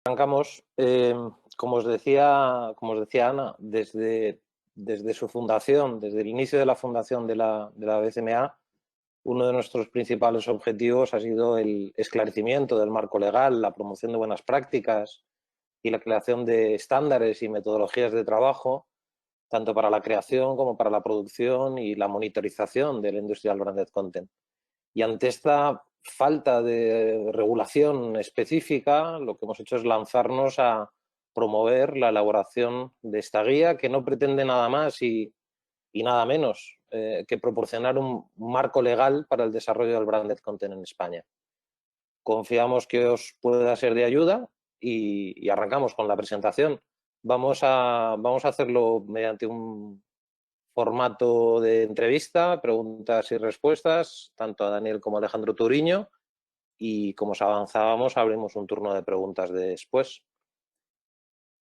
Arrancamos. Como os decía Ana, desde su fundación, desde el inicio de la fundación de la BCMA, uno de nuestros principales objetivos ha sido el esclarecimiento del marco legal, la promoción de buenas prácticas y la creación de estándares y metodologías de trabajo, tanto para la creación como para la producción y la monitorización del Industrial Branded Content. Y ante esta falta de regulación específica, lo que hemos hecho es lanzarnos a promover la elaboración de esta guía, que no pretende nada más y nada menos que proporcionar un marco legal para el desarrollo del branded content en España. Confiamos que os pueda ser de ayuda y arrancamos con la presentación. Vamos a hacerlo mediante un formato de entrevista, preguntas y respuestas, tanto a Daniel como a Alejandro Turiño, y como os avanzábamos, abrimos un turno de preguntas después.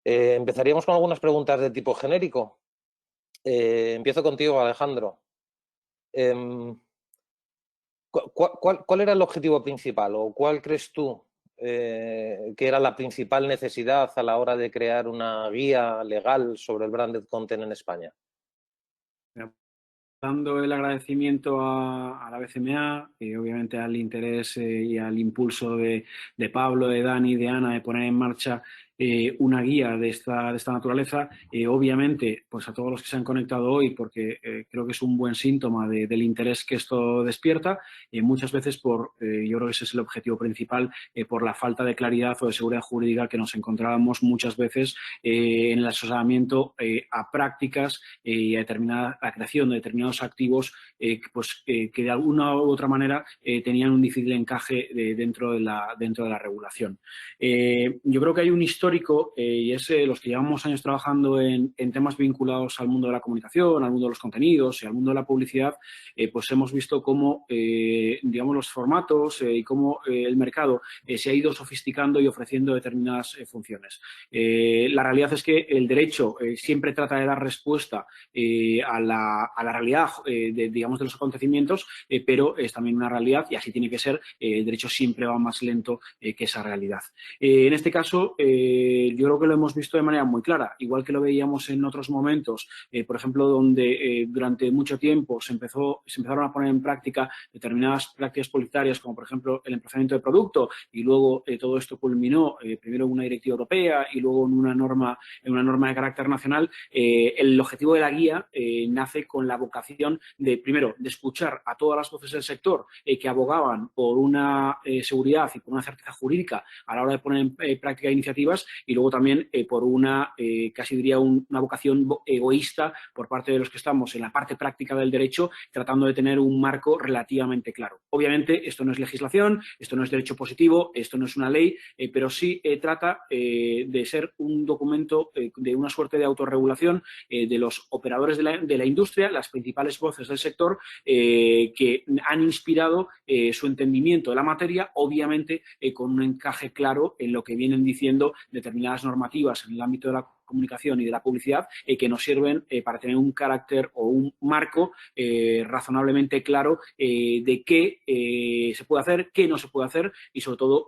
Empezaríamos con algunas preguntas de tipo genérico. Empiezo contigo, Alejandro. ¿Cuál era el objetivo principal o cuál crees tú que era la principal necesidad a la hora de crear una guía legal sobre el branded content en España? Dando el agradecimiento a la BCMA, obviamente al interés y al impulso de Pablo, de Dani, de Ana, de poner en marcha una guía de esta naturaleza. Obviamente, pues a todos los que se han conectado hoy, porque creo que es un buen síntoma del interés que esto despierta, muchas veces yo creo que ese es el objetivo principal, por la falta de claridad o de seguridad jurídica que nos encontrábamos muchas veces en el asesoramiento a prácticas y a la creación de determinados activos que de alguna u otra manera tenían un difícil encaje dentro de la regulación. Yo creo que hay un histórico y es los que llevamos años trabajando en temas vinculados al mundo de la comunicación, al mundo de los contenidos y al mundo de la publicidad, pues hemos visto cómo digamos los formatos y cómo el mercado se ha ido sofisticando y ofreciendo determinadas funciones. La realidad es que el derecho siempre trata de dar respuesta a la realidad digamos, de los acontecimientos, pero es también una realidad y así tiene que ser. El derecho siempre va más lento que esa realidad. En este caso, yo creo que lo hemos visto de manera muy clara, igual que lo veíamos en otros momentos, por ejemplo, donde durante mucho tiempo se empezaron a poner en práctica determinadas prácticas publicitarias, como por ejemplo el emplazamiento de producto, y luego todo esto culminó primero en una directiva europea y luego en una norma de carácter nacional. El objetivo de la guía nace con la vocación de, primero, de escuchar a todas las voces del sector que abogaban por una seguridad y por una certeza jurídica a la hora de poner en práctica iniciativas, y luego también por una, casi diría, una vocación egoísta por parte de los que estamos en la parte práctica del derecho, tratando de tener un marco relativamente claro. Obviamente, esto no es legislación, esto no es derecho positivo, esto no es una ley, pero sí trata de ser un documento de una suerte de autorregulación de los operadores de la industria, las principales voces del sector que han inspirado su entendimiento de la materia, obviamente con un encaje claro en lo que vienen diciendo determinadas normativas en el ámbito de la comunicación y de la publicidad que nos sirven para tener un carácter o un marco razonablemente claro de qué se puede hacer, qué no se puede hacer y sobre todo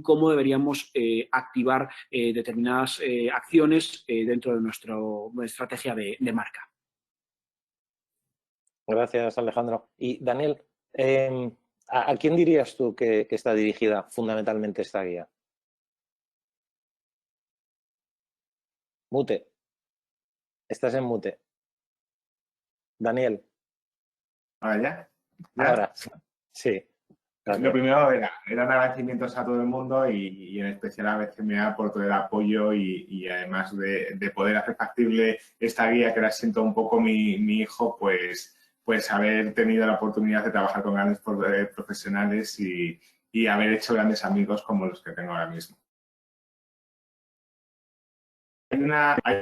cómo deberíamos activar determinadas acciones dentro de nuestra estrategia de marca. Gracias, Alejandro. Y Daniel, ¿a quién dirías tú que está dirigida fundamentalmente esta guía? Mute. Estás en mute. Daniel. ¿Ahora ya? Ahora, sí. Gracias. Lo primero eran agradecimientos a todo el mundo y en especial a BCMA por todo el apoyo y además de poder hacer factible esta guía que la siento un poco mi hijo, pues haber tenido la oportunidad de trabajar con grandes profesionales y haber hecho grandes amigos como los que tengo ahora mismo. Hay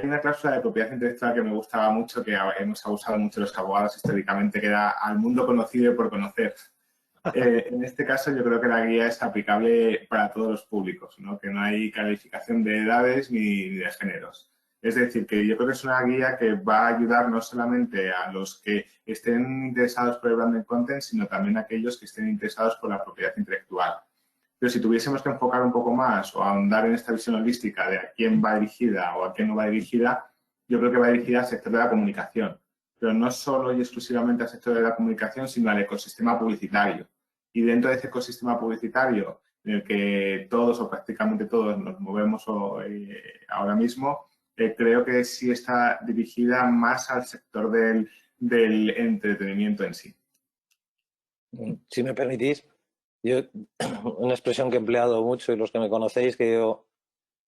una cláusula de propiedad intelectual que me gustaba mucho, que hemos abusado mucho los abogados históricamente, que era al mundo conocido y por conocer. En este caso yo creo que la guía es aplicable para todos los públicos, ¿no? Que no hay calificación de edades ni de géneros. Es decir, que yo creo que es una guía que va a ayudar no solamente a los que estén interesados por el branded content, sino también a aquellos que estén interesados por la propiedad intelectual. Pero si tuviésemos que enfocar un poco más o ahondar en esta visión holística de a quién va dirigida o a quién no va dirigida, yo creo que va dirigida al sector de la comunicación. Pero no solo y exclusivamente al sector de la comunicación, sino al ecosistema publicitario. Y dentro de ese ecosistema publicitario en el que todos o prácticamente todos nos movemos ahora mismo, creo que sí está dirigida más al sector del entretenimiento en sí. Si me permitís, yo una expresión que he empleado mucho y los que me conocéis, que yo,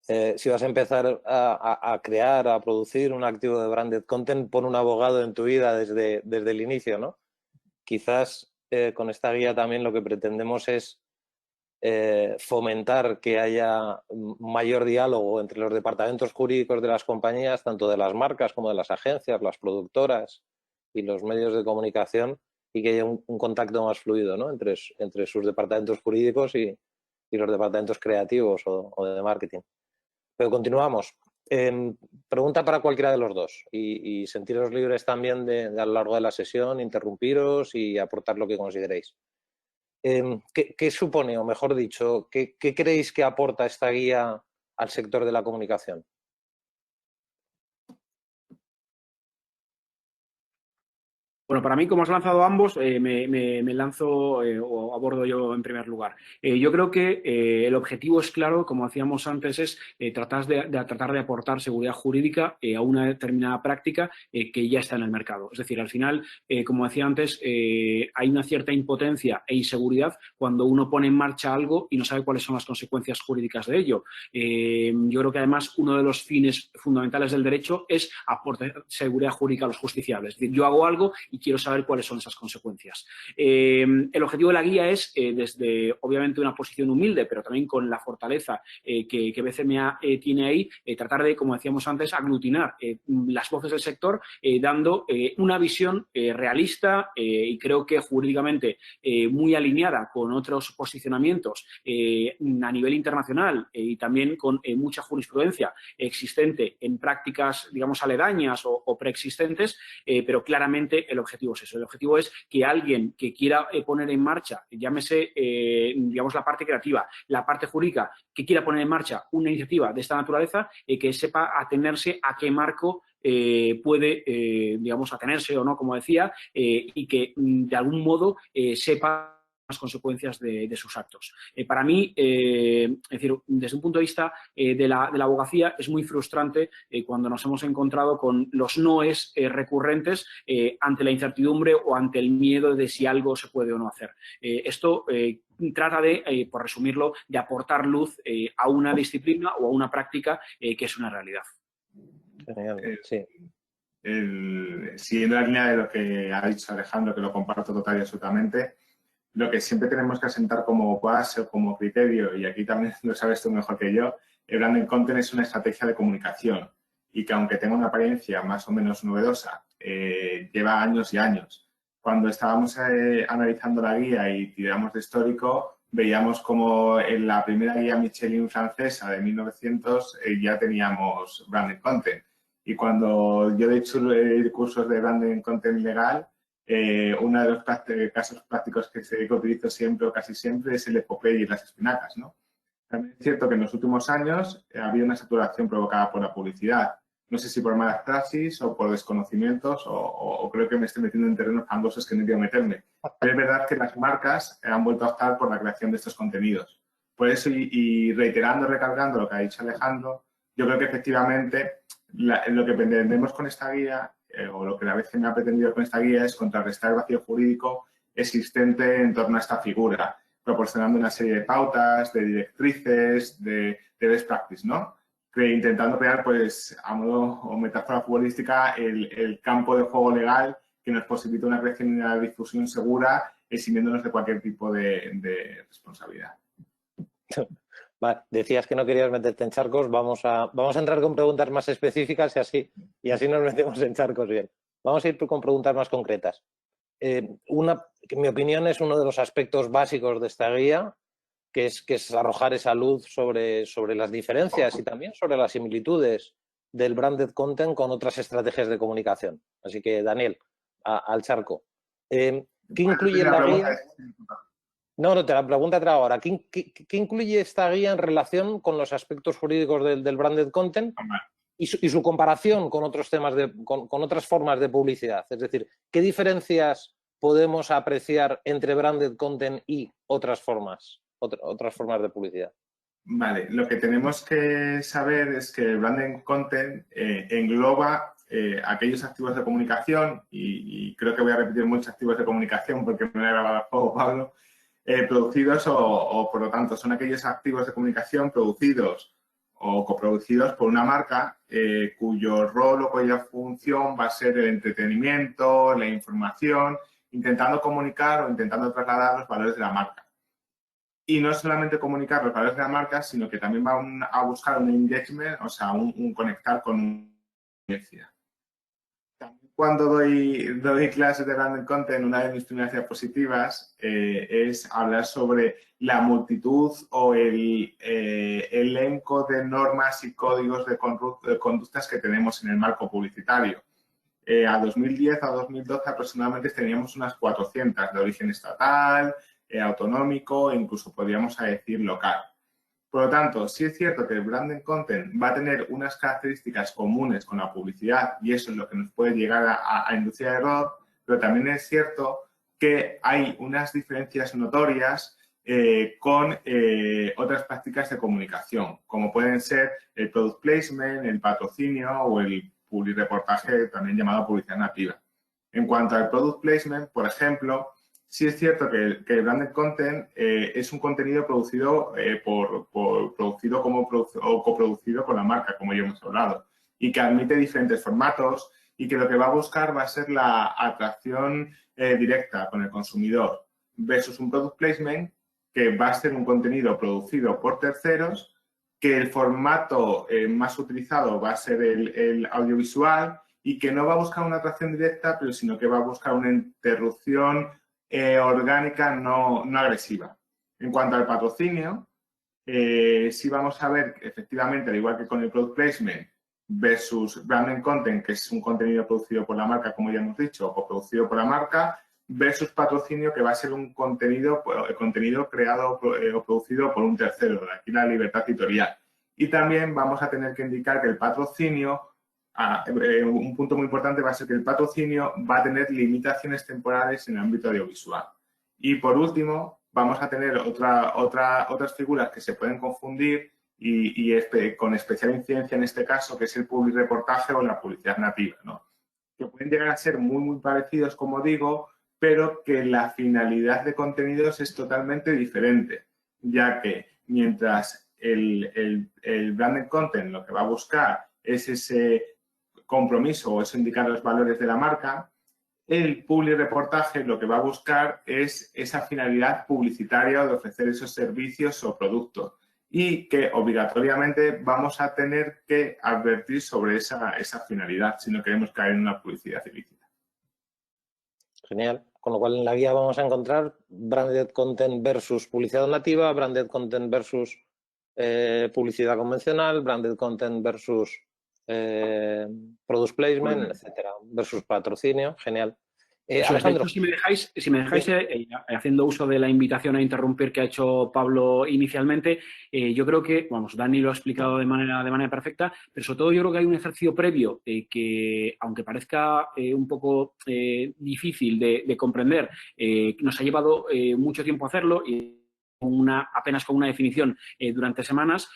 si vas a empezar a crear, a producir un activo de branded content, pon un abogado en tu vida desde el inicio, ¿no? Quizás con esta guía también lo que pretendemos es fomentar que haya mayor diálogo entre los departamentos jurídicos de las compañías, tanto de las marcas como de las agencias, las productoras y los medios de comunicación, y que haya un contacto más fluido, ¿no? entre sus departamentos jurídicos y los departamentos creativos o de marketing. Pero continuamos. Pregunta para cualquiera de los dos y sentiros libres también de a lo largo de la sesión, interrumpiros y aportar lo que consideréis. ¿Qué supone, o mejor dicho, qué creéis que aporta esta guía al sector de la comunicación? Bueno, para mí, como has lanzado ambos, me lanzo o abordo yo en primer lugar. Yo creo que el objetivo es claro, como hacíamos antes, es tratar de aportar seguridad jurídica a una determinada práctica que ya está en el mercado. Es decir, al final, como decía antes, hay una cierta impotencia e inseguridad cuando uno pone en marcha algo y no sabe cuáles son las consecuencias jurídicas de ello. Yo creo que además uno de los fines fundamentales del derecho es aportar seguridad jurídica a los justiciables. Es decir, yo hago algo y quiero saber cuáles son esas consecuencias. El objetivo de la guía es, desde obviamente una posición humilde, pero también con la fortaleza que BCMA tiene ahí, tratar de, como decíamos antes, aglutinar las voces del sector, dando una visión realista y creo que jurídicamente muy alineada con otros posicionamientos a nivel internacional y también con mucha jurisprudencia existente en prácticas, digamos, aledañas o preexistentes, pero claramente el objetivo es eso. El objetivo es que alguien que quiera poner en marcha, llámese, digamos, la parte creativa, la parte jurídica, que quiera poner en marcha una iniciativa de esta naturaleza, que sepa atenerse a qué marco puede, digamos, atenerse o no, como decía, y que de algún modo sepa las consecuencias de sus actos. Para mí, es decir, desde un punto de vista de la abogacía, es muy frustrante cuando nos hemos encontrado con los noes recurrentes ante la incertidumbre o ante el miedo de si algo se puede o no hacer. Esto trata de, por resumirlo, de aportar luz a una disciplina o a una práctica que es una realidad. Genial, sí. Siguiendo la línea de lo que ha dicho Alejandro, que lo comparto total y absolutamente, lo que siempre tenemos que asentar como base o como criterio, y aquí también lo sabes tú mejor que yo, el branded content es una estrategia de comunicación y que aunque tenga una apariencia más o menos novedosa, lleva años y años. Cuando estábamos analizando la guía y tiramos de histórico, veíamos como en la primera guía Michelin francesa de 1900 ya teníamos branded content. Y cuando yo he hecho cursos de branded content legal, uno de los casos prácticos que utilizo siempre o casi siempre es el Popeye y las espinacas, ¿no? También es cierto que en los últimos años ha habido una saturación provocada por la publicidad. No sé si por malas praxis o por desconocimientos o creo que me estoy metiendo en terrenos fangosos que no quiero meterme. Pero es verdad que las marcas han vuelto a optar por la creación de estos contenidos. Por eso, y reiterando, recargando lo que ha dicho Alejandro, yo creo que efectivamente lo que pretendemos con esta guía o lo que la BCMA ha pretendido con esta guía es contrarrestar el vacío jurídico existente en torno a esta figura, proporcionando una serie de pautas, de directrices, de best practice, ¿no? Intentando crear, pues, a modo o metáfora futbolística, el campo de juego legal que nos posibilita una creación y una difusión segura, eximiéndonos de cualquier tipo de responsabilidad. Vale, decías que no querías meterte en charcos, vamos a entrar con preguntas más específicas y así nos metemos en charcos bien. Vamos a ir con preguntas más concretas. Una que en mi opinión es uno de los aspectos básicos de esta guía, que es arrojar esa luz sobre las diferencias y también sobre las similitudes del branded content con otras estrategias de comunicación. Así que, Daniel, al charco. ¿Qué incluye la guía? No, te la pregunta te la hago ahora. ¿Qué incluye esta guía en relación con los aspectos jurídicos del branded content y su comparación con otros temas con otras formas de publicidad? Es decir, ¿qué diferencias podemos apreciar entre branded content y otras formas de publicidad? Vale, lo que tenemos que saber es que el branded content engloba aquellos activos de comunicación, y creo que voy a repetir muchos activos de comunicación porque me lo ha grabado el juego Pablo, producidos o, por lo tanto, son aquellos activos de comunicación producidos o coproducidos por una marca cuyo rol o cuya función va a ser el entretenimiento, la información, intentando comunicar o intentando trasladar los valores de la marca. Y no solamente comunicar los valores de la marca, sino que también va a buscar un engagement, o sea, un conectar con una audiencia. Cuando doy clases de branded content, una de mis primeras diapositivas es hablar sobre la multitud o el elenco de normas y códigos de conductas que tenemos en el marco publicitario. A 2010, a 2012 aproximadamente teníamos unas 400 de origen estatal, autonómico e incluso podríamos decir local. Por lo tanto, sí es cierto que el branded content va a tener unas características comunes con la publicidad y eso es lo que nos puede llegar a inducir a error, pero también es cierto que hay unas diferencias notorias con otras prácticas de comunicación, como pueden ser el product placement, el patrocinio o el publireportaje, también llamado publicidad nativa. En cuanto al product placement, por ejemplo, sí es cierto que el branded content es un contenido producido o coproducido con la marca, como ya hemos hablado, y que admite diferentes formatos y que lo que va a buscar va a ser la atracción directa con el consumidor versus un product placement que va a ser un contenido producido por terceros, que el formato más utilizado va a ser el audiovisual y que no va a buscar una atracción directa, pero sino que va a buscar una interrupción orgánica no agresiva. En cuanto al patrocinio, sí vamos a ver efectivamente, al igual que con el product placement versus branded content, que es un contenido producido por la marca, como ya hemos dicho, o coproducido por la marca, versus patrocinio, que va a ser un contenido creado o producido por un tercero. De aquí la libertad editorial. Y también vamos a tener que indicar que el patrocinio, un punto muy importante va a ser que el patrocinio va a tener limitaciones temporales en el ámbito audiovisual. Y por último, vamos a tener otras figuras que se pueden confundir y con especial incidencia en este caso, que es el publireportaje o la publicidad nativa, ¿no? Que pueden llegar a ser muy parecidos, como digo, pero que la finalidad de contenidos es totalmente diferente, ya que mientras el branded content lo que va a buscar es ese compromiso o es indicar los valores de la marca, el publireportaje lo que va a buscar es esa finalidad publicitaria de ofrecer esos servicios o productos y que obligatoriamente vamos a tener que advertir sobre esa finalidad si no queremos caer en una publicidad ilícita. Genial. Con lo cual en la guía vamos a encontrar branded content versus publicidad nativa, branded content versus publicidad convencional, branded content versus product placement, etcétera, versus patrocinio. Genial. Alejandro, de hecho, si me dejáis haciendo uso de la invitación a interrumpir que ha hecho Pablo inicialmente, yo creo que, vamos, Dani lo ha explicado de manera perfecta, pero sobre todo yo creo que hay un ejercicio previo que, aunque parezca un poco difícil de comprender, nos ha llevado mucho tiempo hacerlo y apenas con una definición durante semanas,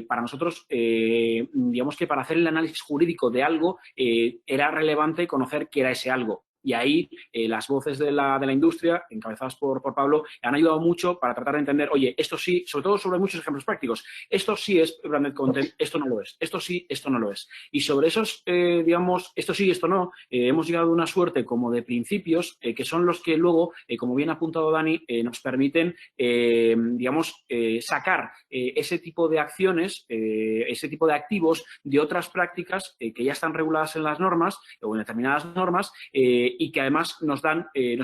para nosotros, digamos que para hacer el análisis jurídico de algo era relevante conocer qué era ese algo. Y ahí las voces de la industria, encabezadas por Pablo, han ayudado mucho para tratar de entender, oye, esto sí, sobre todo sobre muchos ejemplos prácticos, esto sí es branded content, esto no lo es, esto sí, esto no lo es. Y sobre esos, digamos, esto sí, esto no, hemos llegado a una suerte como de principios que son los que luego, como bien ha apuntado Dani, nos permiten, digamos, sacar ese tipo de acciones, ese tipo de activos de otras prácticas que ya están reguladas en las normas o en determinadas normas, y que además nos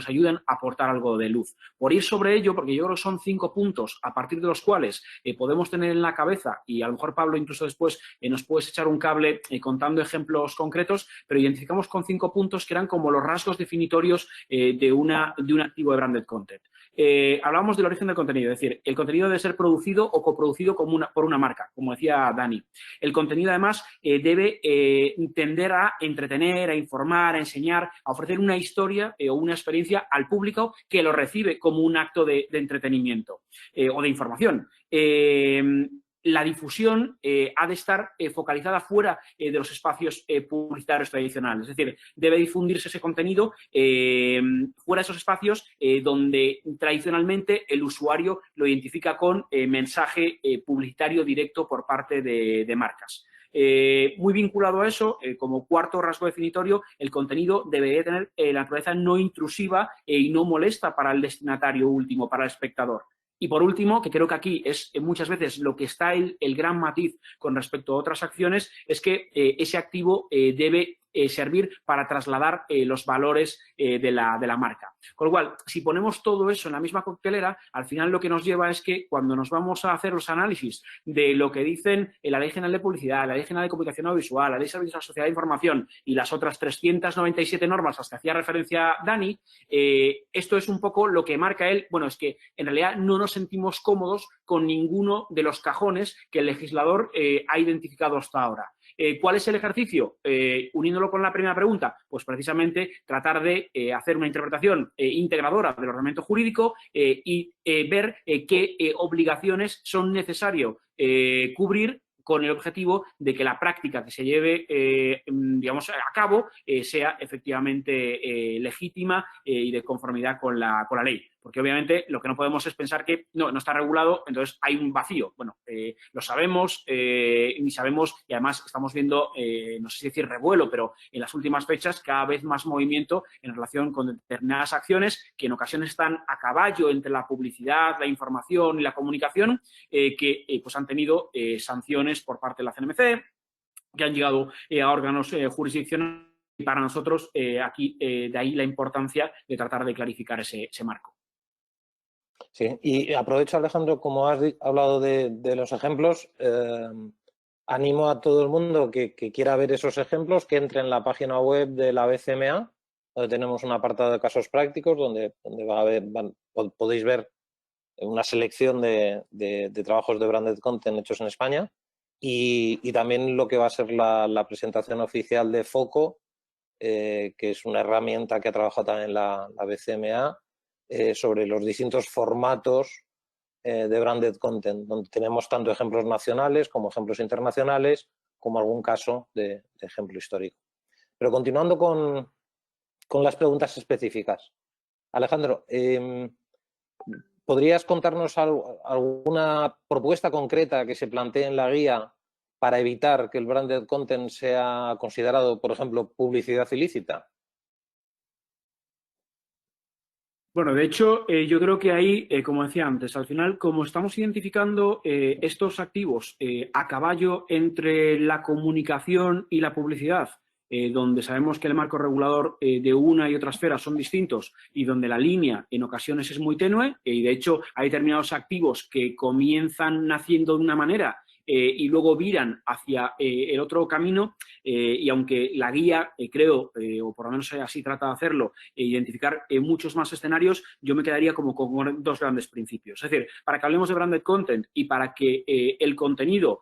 ayudan a aportar algo de luz. Por ir sobre ello, porque yo creo que son 5 puntos a partir de los cuales podemos tener en la cabeza, y a lo mejor Pablo incluso después nos puedes echar un cable contando ejemplos concretos, pero identificamos con 5 puntos que eran como los rasgos definitorios de un activo de branded content. Hablamos del origen del contenido, es decir, el contenido debe ser producido o coproducido por una marca, como decía Dani. El contenido, además, debe tender a entretener, a informar, a enseñar, a ofrecer una historia o una experiencia al público que lo recibe como un acto de entretenimiento o de información. La difusión ha de estar focalizada fuera de los espacios publicitarios tradicionales. Es decir, debe difundirse ese contenido fuera de esos espacios donde tradicionalmente el usuario lo identifica con mensaje publicitario directo por parte de marcas. Muy vinculado a eso, como cuarto rasgo definitorio, el contenido debería tener la naturaleza no intrusiva y no molesta para el destinatario último, para el espectador. Y por último, que creo que aquí es muchas veces lo que está el gran matiz con respecto a otras acciones, es que ese activo debe servir para trasladar los valores de la marca. Con lo cual, si ponemos todo eso en la misma coctelera, al final lo que nos lleva es que cuando nos vamos a hacer los análisis de lo que dicen la Ley General de Publicidad, la Ley General de Comunicación Audiovisual, la Ley de Servicios a la Sociedad de Información y las otras 397 normas a las que hacía referencia Dani, esto es un poco lo que marca él. Bueno, es que en realidad no nos sentimos cómodos con ninguno de los cajones que el legislador ha identificado hasta ahora. ¿Cuál es el ejercicio? Uniéndolo con la primera pregunta, pues precisamente tratar de hacer una interpretación integradora del ordenamiento jurídico y ver qué obligaciones son necesarios cubrir con el objetivo de que la práctica que se lleve digamos, a cabo sea efectivamente legítima y de conformidad con la ley. Porque obviamente lo que no podemos es pensar que no está regulado, entonces hay un vacío. Bueno, lo sabemos y sabemos, y además estamos viendo, no sé si decir revuelo, pero en las últimas fechas cada vez más movimiento en relación con determinadas acciones que en ocasiones están a caballo entre la publicidad, la información y la comunicación, que pues han tenido sanciones por parte de la CNMC, que han llegado a órganos jurisdiccionales, y para nosotros aquí de ahí la importancia de tratar de clarificar ese marco. Sí, y aprovecho, Alejandro, como has hablado de los ejemplos, animo a todo el mundo que quiera ver esos ejemplos que entre en la página web de la BCMA, donde tenemos un apartado de casos prácticos donde podéis ver una selección de trabajos de branded content hechos en España y también lo que va a ser la presentación oficial de Foco, que es una herramienta que ha trabajado también la BCMA, sobre los distintos formatos de branded content, donde tenemos tanto ejemplos nacionales como ejemplos internacionales, como algún caso de ejemplo histórico. Pero continuando con las preguntas específicas. Alejandro, ¿podrías contarnos alguna propuesta concreta que se plantee en la guía para evitar que el branded content sea considerado, por ejemplo, publicidad ilícita? Bueno, de hecho, yo creo que ahí, como decía antes, al final, como estamos identificando estos activos a caballo entre la comunicación y la publicidad, donde sabemos que el marco regulador de una y otra esfera son distintos y donde la línea en ocasiones es muy tenue, y de hecho hay determinados activos que comienzan naciendo de una manera y luego viran hacia el otro camino, y aunque la guía, creo, o por lo menos así trata de hacerlo, identificar muchos más escenarios, yo me quedaría como con dos grandes principios. Es decir, para que hablemos de branded content y para que el contenido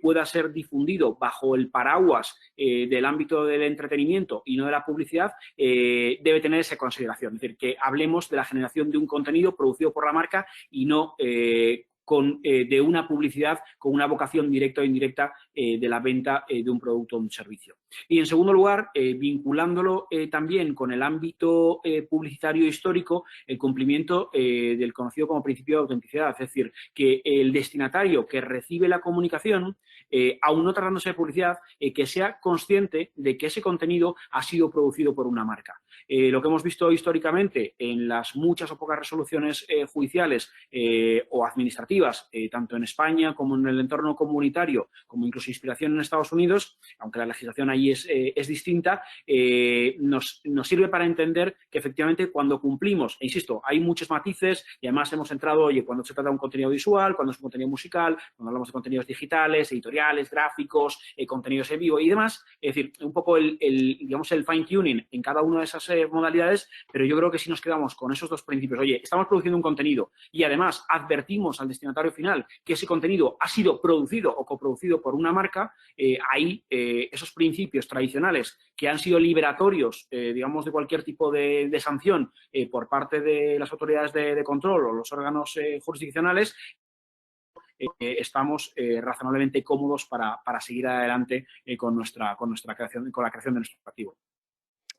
pueda ser difundido bajo el paraguas del ámbito del entretenimiento y no de la publicidad, debe tener esa consideración. Es decir, que hablemos de la generación de un contenido producido por la marca y no de una publicidad con una vocación directa o indirecta de la venta de un producto o un servicio. Y en segundo lugar, vinculándolo también con el ámbito publicitario histórico, el cumplimiento del conocido como principio de autenticidad, es decir, que el destinatario que recibe la comunicación, aún no tratándose de publicidad, que sea consciente de que ese contenido ha sido producido por una marca. Lo que hemos visto históricamente en las muchas o pocas resoluciones judiciales o administrativas iniciativas, tanto en España como en el entorno comunitario, como incluso inspiración en Estados Unidos, aunque la legislación ahí es distinta, nos sirve para entender que efectivamente cuando cumplimos, e insisto, hay muchos matices y además hemos entrado, oye, cuando se trata de un contenido visual, cuando es un contenido musical, cuando hablamos de contenidos digitales, editoriales, gráficos, contenidos en vivo y demás, es decir, un poco digamos, el fine tuning en cada una de esas modalidades, pero yo creo que si nos quedamos con esos dos principios, oye, estamos produciendo un contenido y además advertimos al destinatario final que ese contenido ha sido producido o coproducido por una marca, ahí esos principios tradicionales que han sido liberatorios, digamos, de cualquier tipo de sanción por parte de las autoridades de control o los órganos jurisdiccionales, estamos razonablemente cómodos para seguir adelante con la creación de nuestro activo.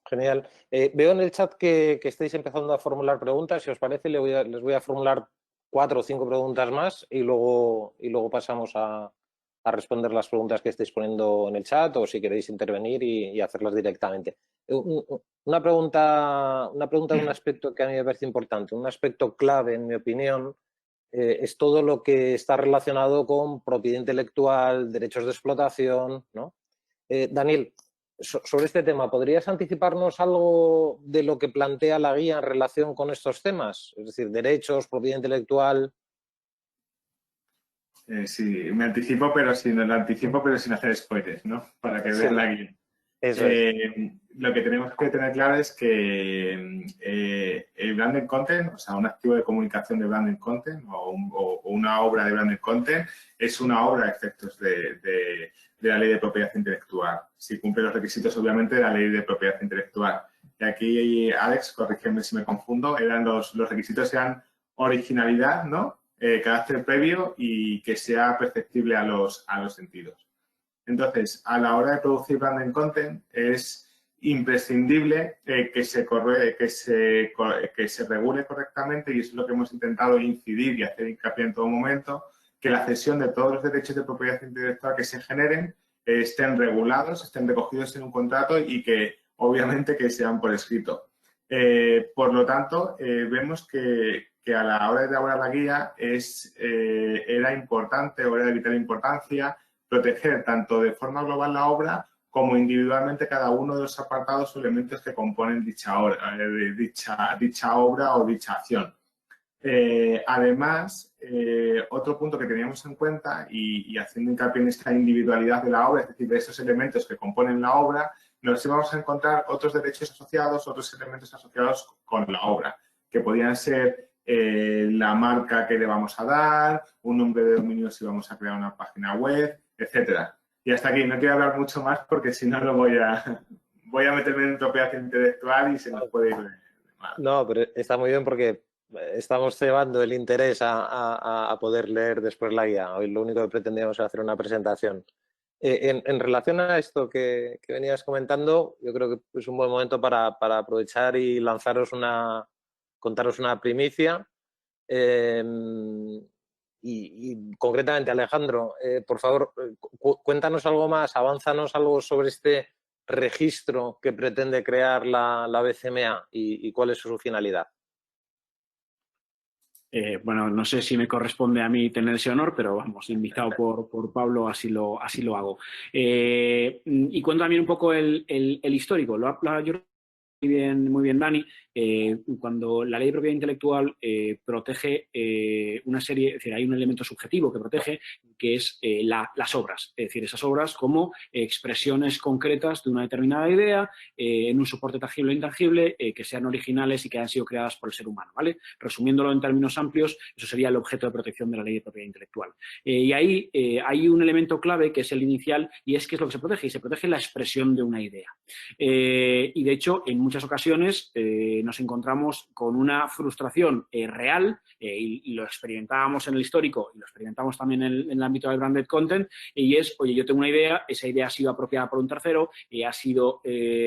Genial. Veo en el chat que estáis empezando a formular preguntas. Si os parece, les voy a formular 4 o 5 preguntas más y luego pasamos a responder las preguntas que estáis poniendo en el chat o si queréis intervenir y hacerlas directamente. Una pregunta de un aspecto que a mí me parece importante, un aspecto clave, en mi opinión, es todo lo que está relacionado con propiedad intelectual, derechos de explotación, ¿no? Daniel, sobre este tema, ¿podrías anticiparnos algo de lo que plantea la guía en relación con estos temas? Es decir, derechos, propiedad intelectual. Sí, me anticipo, pero sin hacer spoilers, ¿no? Para que vean la guía. Eso es. Lo que tenemos que tener claro es que el branded content, o sea, un activo de comunicación de branded content o una obra de branded content es una obra a efectos de la ley de propiedad intelectual. Si cumple los requisitos, obviamente, de la ley de propiedad intelectual. Y aquí, Alex, corrígeme si me confundo, los requisitos eran originalidad, ¿no? Carácter previo y que sea perceptible a los sentidos. Entonces, a la hora de producir branded content es imprescindible que se regule correctamente, y eso es lo que hemos intentado incidir y hacer hincapié en todo momento, que la cesión de todos los derechos de propiedad intelectual que se generen estén regulados, estén recogidos en un contrato y que obviamente que sean por escrito. Por lo tanto, vemos que a la hora de elaborar la guía era importante o era de vital importancia proteger tanto de forma global la obra como individualmente cada uno de los apartados o elementos que componen dicha obra o dicha acción. Además, otro punto que teníamos en cuenta y haciendo hincapié en esta individualidad de la obra, es decir, de esos elementos que componen la obra, nos íbamos a encontrar otros derechos asociados, otros elementos asociados con la obra, que podían ser la marca que le vamos a dar, un nombre de dominio si vamos a crear una página web, etcétera. Y hasta aquí, no quiero hablar mucho más porque si no lo voy a meterme en propiedad intelectual y se nos puede ir de mal. No, pero está muy bien porque estamos cebando el interés a poder leer después la guía. Hoy lo único que pretendíamos era hacer una presentación. En relación a esto que venías comentando, yo creo que es un buen momento para aprovechar y contaros una primicia. Y concretamente, Alejandro, por favor, cuéntanos algo más, avánzanos algo sobre este registro que pretende crear la BCMA y cuál es su finalidad. Bueno, no sé si me corresponde a mí tener ese honor, pero vamos, invitado por Pablo, así lo hago. Y cuento también un poco el histórico. Yo muy bien, Dani. Cuando la ley de propiedad intelectual protege una serie, es decir, hay un elemento subjetivo que protege, que es las obras, es decir, esas obras como expresiones concretas de una determinada idea en un soporte tangible e intangible, que sean originales y que hayan sido creadas por el ser humano, ¿vale? Resumiéndolo en términos amplios, eso sería el objeto de protección de la ley de propiedad intelectual. Y ahí hay un elemento clave que es el inicial, y es que es lo que se protege, y se protege la expresión de una idea. Y de hecho, en muchas ocasiones nos encontramos con una frustración real, y lo experimentábamos en el histórico y lo experimentamos también en el ámbito del branded content, y es, oye, yo tengo una idea, esa idea ha sido apropiada por un tercero, ha sido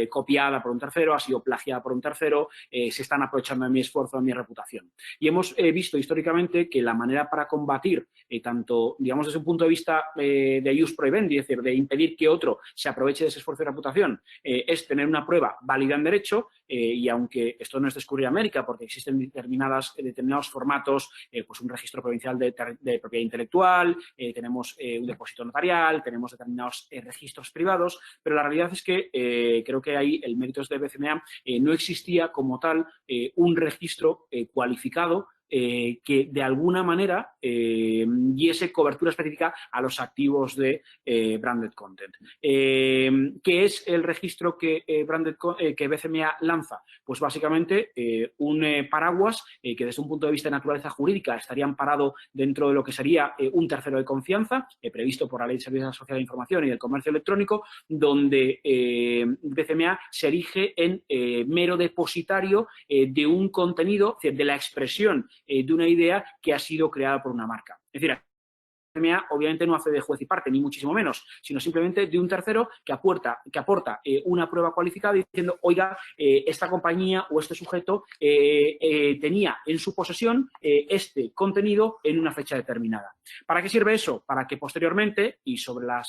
copiada por un tercero, ha sido plagiada por un tercero, se están aprovechando de mi esfuerzo, de mi reputación. Y hemos visto históricamente que la manera para combatir tanto, digamos, desde un punto de vista de jus prohibendi, es decir, de impedir que otro se aproveche de ese esfuerzo de reputación, es tener una prueba válida en derecho, y aunque esto no es descubrir América, porque existen determinados formatos, pues un registro provincial de propiedad intelectual, tenemos un depósito notarial, tenemos determinados registros privados, pero la realidad es que creo que ahí el mérito es de BCMA, no existía como tal un registro cualificado que de alguna manera diese cobertura específica a los activos de branded content. ¿Qué es el registro que BCMA lanza? Pues básicamente un paraguas que desde un punto de vista de naturaleza jurídica estaría amparado dentro de lo que sería un tercero de confianza previsto por la Ley de Servicios Sociales de Información y del Comercio Electrónico, donde BCMA se erige en mero depositario de un contenido, de la expresión de una idea que ha sido creada por una marca. Es decir, BCMA obviamente no hace de juez y parte, ni muchísimo menos, sino simplemente de un tercero que aporta una prueba cualificada diciendo, oiga, esta compañía o este sujeto tenía en su posesión este contenido en una fecha determinada. ¿Para qué sirve eso? Para que posteriormente, y sobre la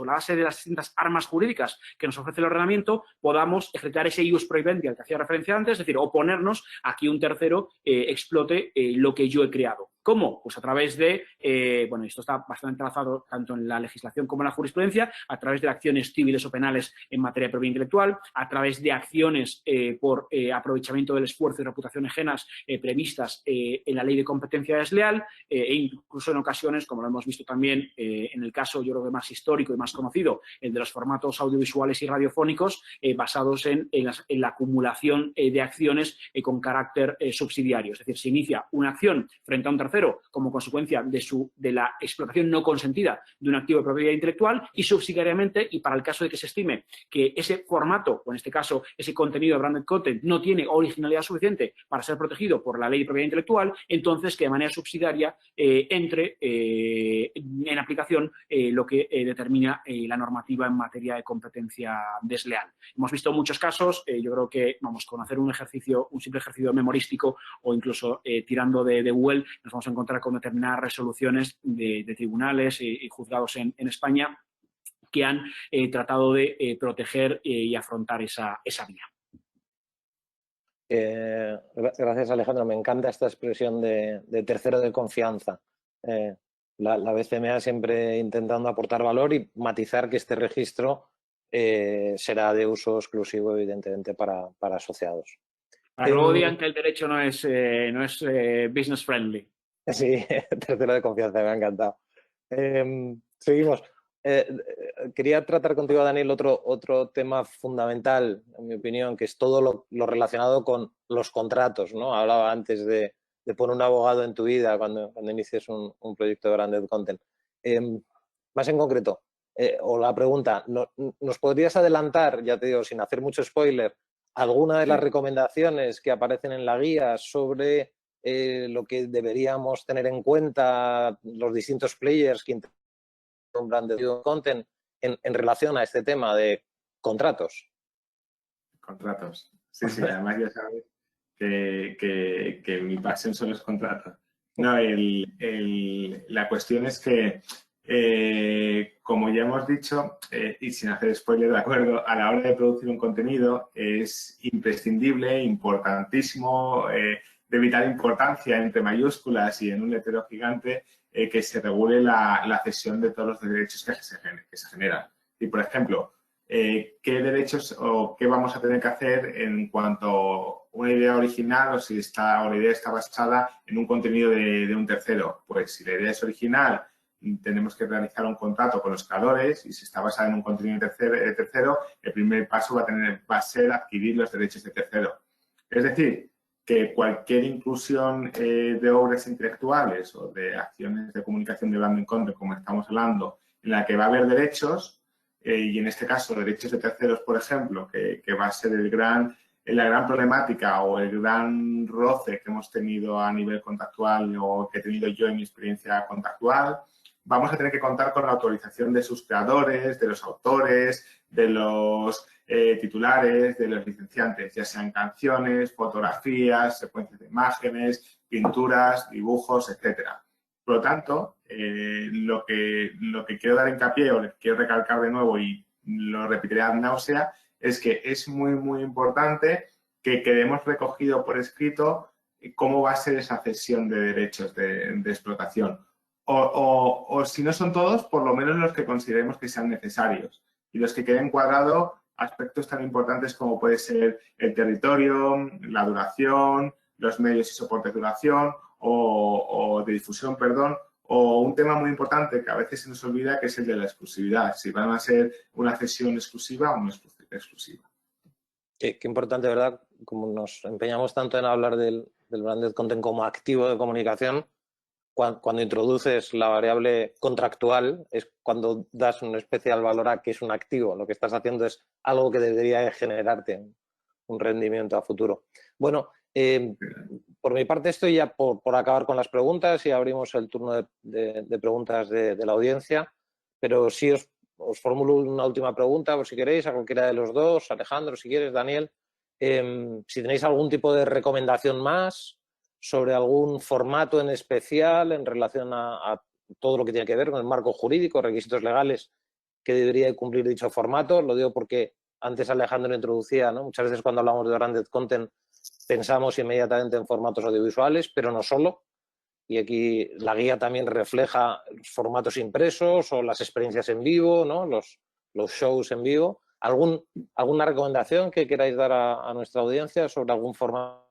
base de las distintas armas jurídicas que nos ofrece el ordenamiento, podamos ejecutar ese jus prohibendi al que hacía referencia antes, es decir, oponernos a que un tercero explote lo que yo he creado. ¿Cómo? Pues a través de, bueno, esto está bastante trazado tanto en la legislación como en la jurisprudencia, a través de acciones civiles o penales en materia de propiedad intelectual, a través de acciones por aprovechamiento del esfuerzo y reputación ajenas previstas en la ley de competencia desleal, e incluso en ocasiones, como lo hemos visto también en el caso, yo creo que más histórico y más conocido, el de los formatos audiovisuales y radiofónicos basados en la acumulación de acciones con carácter subsidiario. Es decir, se inicia una acción frente a un tercero como consecuencia de la explotación no consentida de un activo de propiedad intelectual y subsidiariamente, y para el caso de que se estime que ese formato, o en este caso ese contenido de branded content, no tiene originalidad suficiente para ser protegido por la ley de propiedad intelectual, entonces que de manera subsidiaria entre en aplicación lo que determina la normativa en materia de competencia desleal. Hemos visto muchos casos, yo creo que vamos con hacer un simple ejercicio memorístico o incluso tirando de Google, nos vamos a encontrar con determinadas resoluciones de tribunales y juzgados en España que han tratado de proteger y afrontar esa vía. Gracias, Alejandro. Me encanta esta expresión de tercero de confianza. La BCMA siempre intentando aportar valor y matizar que este registro será de uso exclusivo, evidentemente, para asociados. Para que luego digan que el derecho no es business friendly. Sí, tercero de confianza, me ha encantado. Seguimos. Quería tratar contigo, Daniel, otro tema fundamental, en mi opinión, que es todo lo relacionado con los contratos, ¿no? Hablaba antes de poner un abogado en tu vida cuando inicies un proyecto de branded content. Más en concreto, o la pregunta, ¿nos podrías adelantar, ya te digo, sin hacer mucho spoiler, alguna de las recomendaciones que aparecen en la guía sobre lo que deberíamos tener en cuenta los distintos players que integran un branded content en relación a este tema de contratos? Contratos. Sí, además ya sabes que mi pasión son los contratos. No, la cuestión es que, como ya hemos dicho, y sin hacer spoiler, de acuerdo, a la hora de producir un contenido es imprescindible, importantísimo, de vital importancia entre mayúsculas y en un letrero gigante, que se regule la cesión de todos los derechos que se generan. Y, por ejemplo, ¿qué derechos o qué vamos a tener que hacer en cuanto a una idea original o si la idea está basada en un contenido de un tercero? Pues si la idea es original, tenemos que realizar un contrato con los creadores, y si está basada en un contenido de tercero, el primer paso va a ser adquirir los derechos de tercero. Es decir, que cualquier inclusión de obras intelectuales o de acciones de comunicación de branded content, como estamos hablando, en la que va a haber derechos, y en este caso derechos de terceros, por ejemplo, que va a ser la gran problemática o el gran roce que hemos tenido a nivel contractual o que he tenido yo en mi experiencia contractual, vamos a tener que contar con la autorización de sus creadores, de los autores, de los titulares, de los licenciantes, ya sean canciones, fotografías, secuencias de imágenes, pinturas, dibujos, etcétera. Por lo tanto, lo que quiero dar hincapié o quiero recalcar de nuevo y lo repetiré ad náusea es que es muy, muy importante que quedemos recogido por escrito cómo va a ser esa cesión de derechos de explotación. O si no son todos, por lo menos los que consideremos que sean necesarios y los que queden cuadrados aspectos tan importantes como puede ser el territorio, la duración, los medios y soportes de duración o de difusión, perdón, o un tema muy importante que a veces se nos olvida, que es el de la exclusividad, si van a ser una cesión exclusiva o no exclusiva. Qué importante, ¿verdad? Como nos empeñamos tanto en hablar del branded content como activo de comunicación, cuando introduces la variable contractual es cuando das un especial valor a que es un activo. Lo que estás haciendo es algo que debería generarte un rendimiento a futuro. Bueno, por mi parte estoy ya por acabar con las preguntas y abrimos el turno de preguntas de la audiencia, pero sí os formulo una última pregunta, por si queréis, a cualquiera de los dos, Alejandro, si quieres, Daniel, si tenéis algún tipo de recomendación más sobre algún formato en especial en relación a todo lo que tiene que ver con el marco jurídico, requisitos legales que debería cumplir dicho formato. Lo digo porque antes Alejandro introducía, ¿no? Muchas veces cuando hablamos de branded content pensamos inmediatamente en formatos audiovisuales, pero no solo. Y aquí la guía también refleja los formatos impresos o las experiencias en vivo, ¿no? Los shows en vivo. ¿Alguna recomendación que queráis dar a nuestra audiencia sobre algún formato?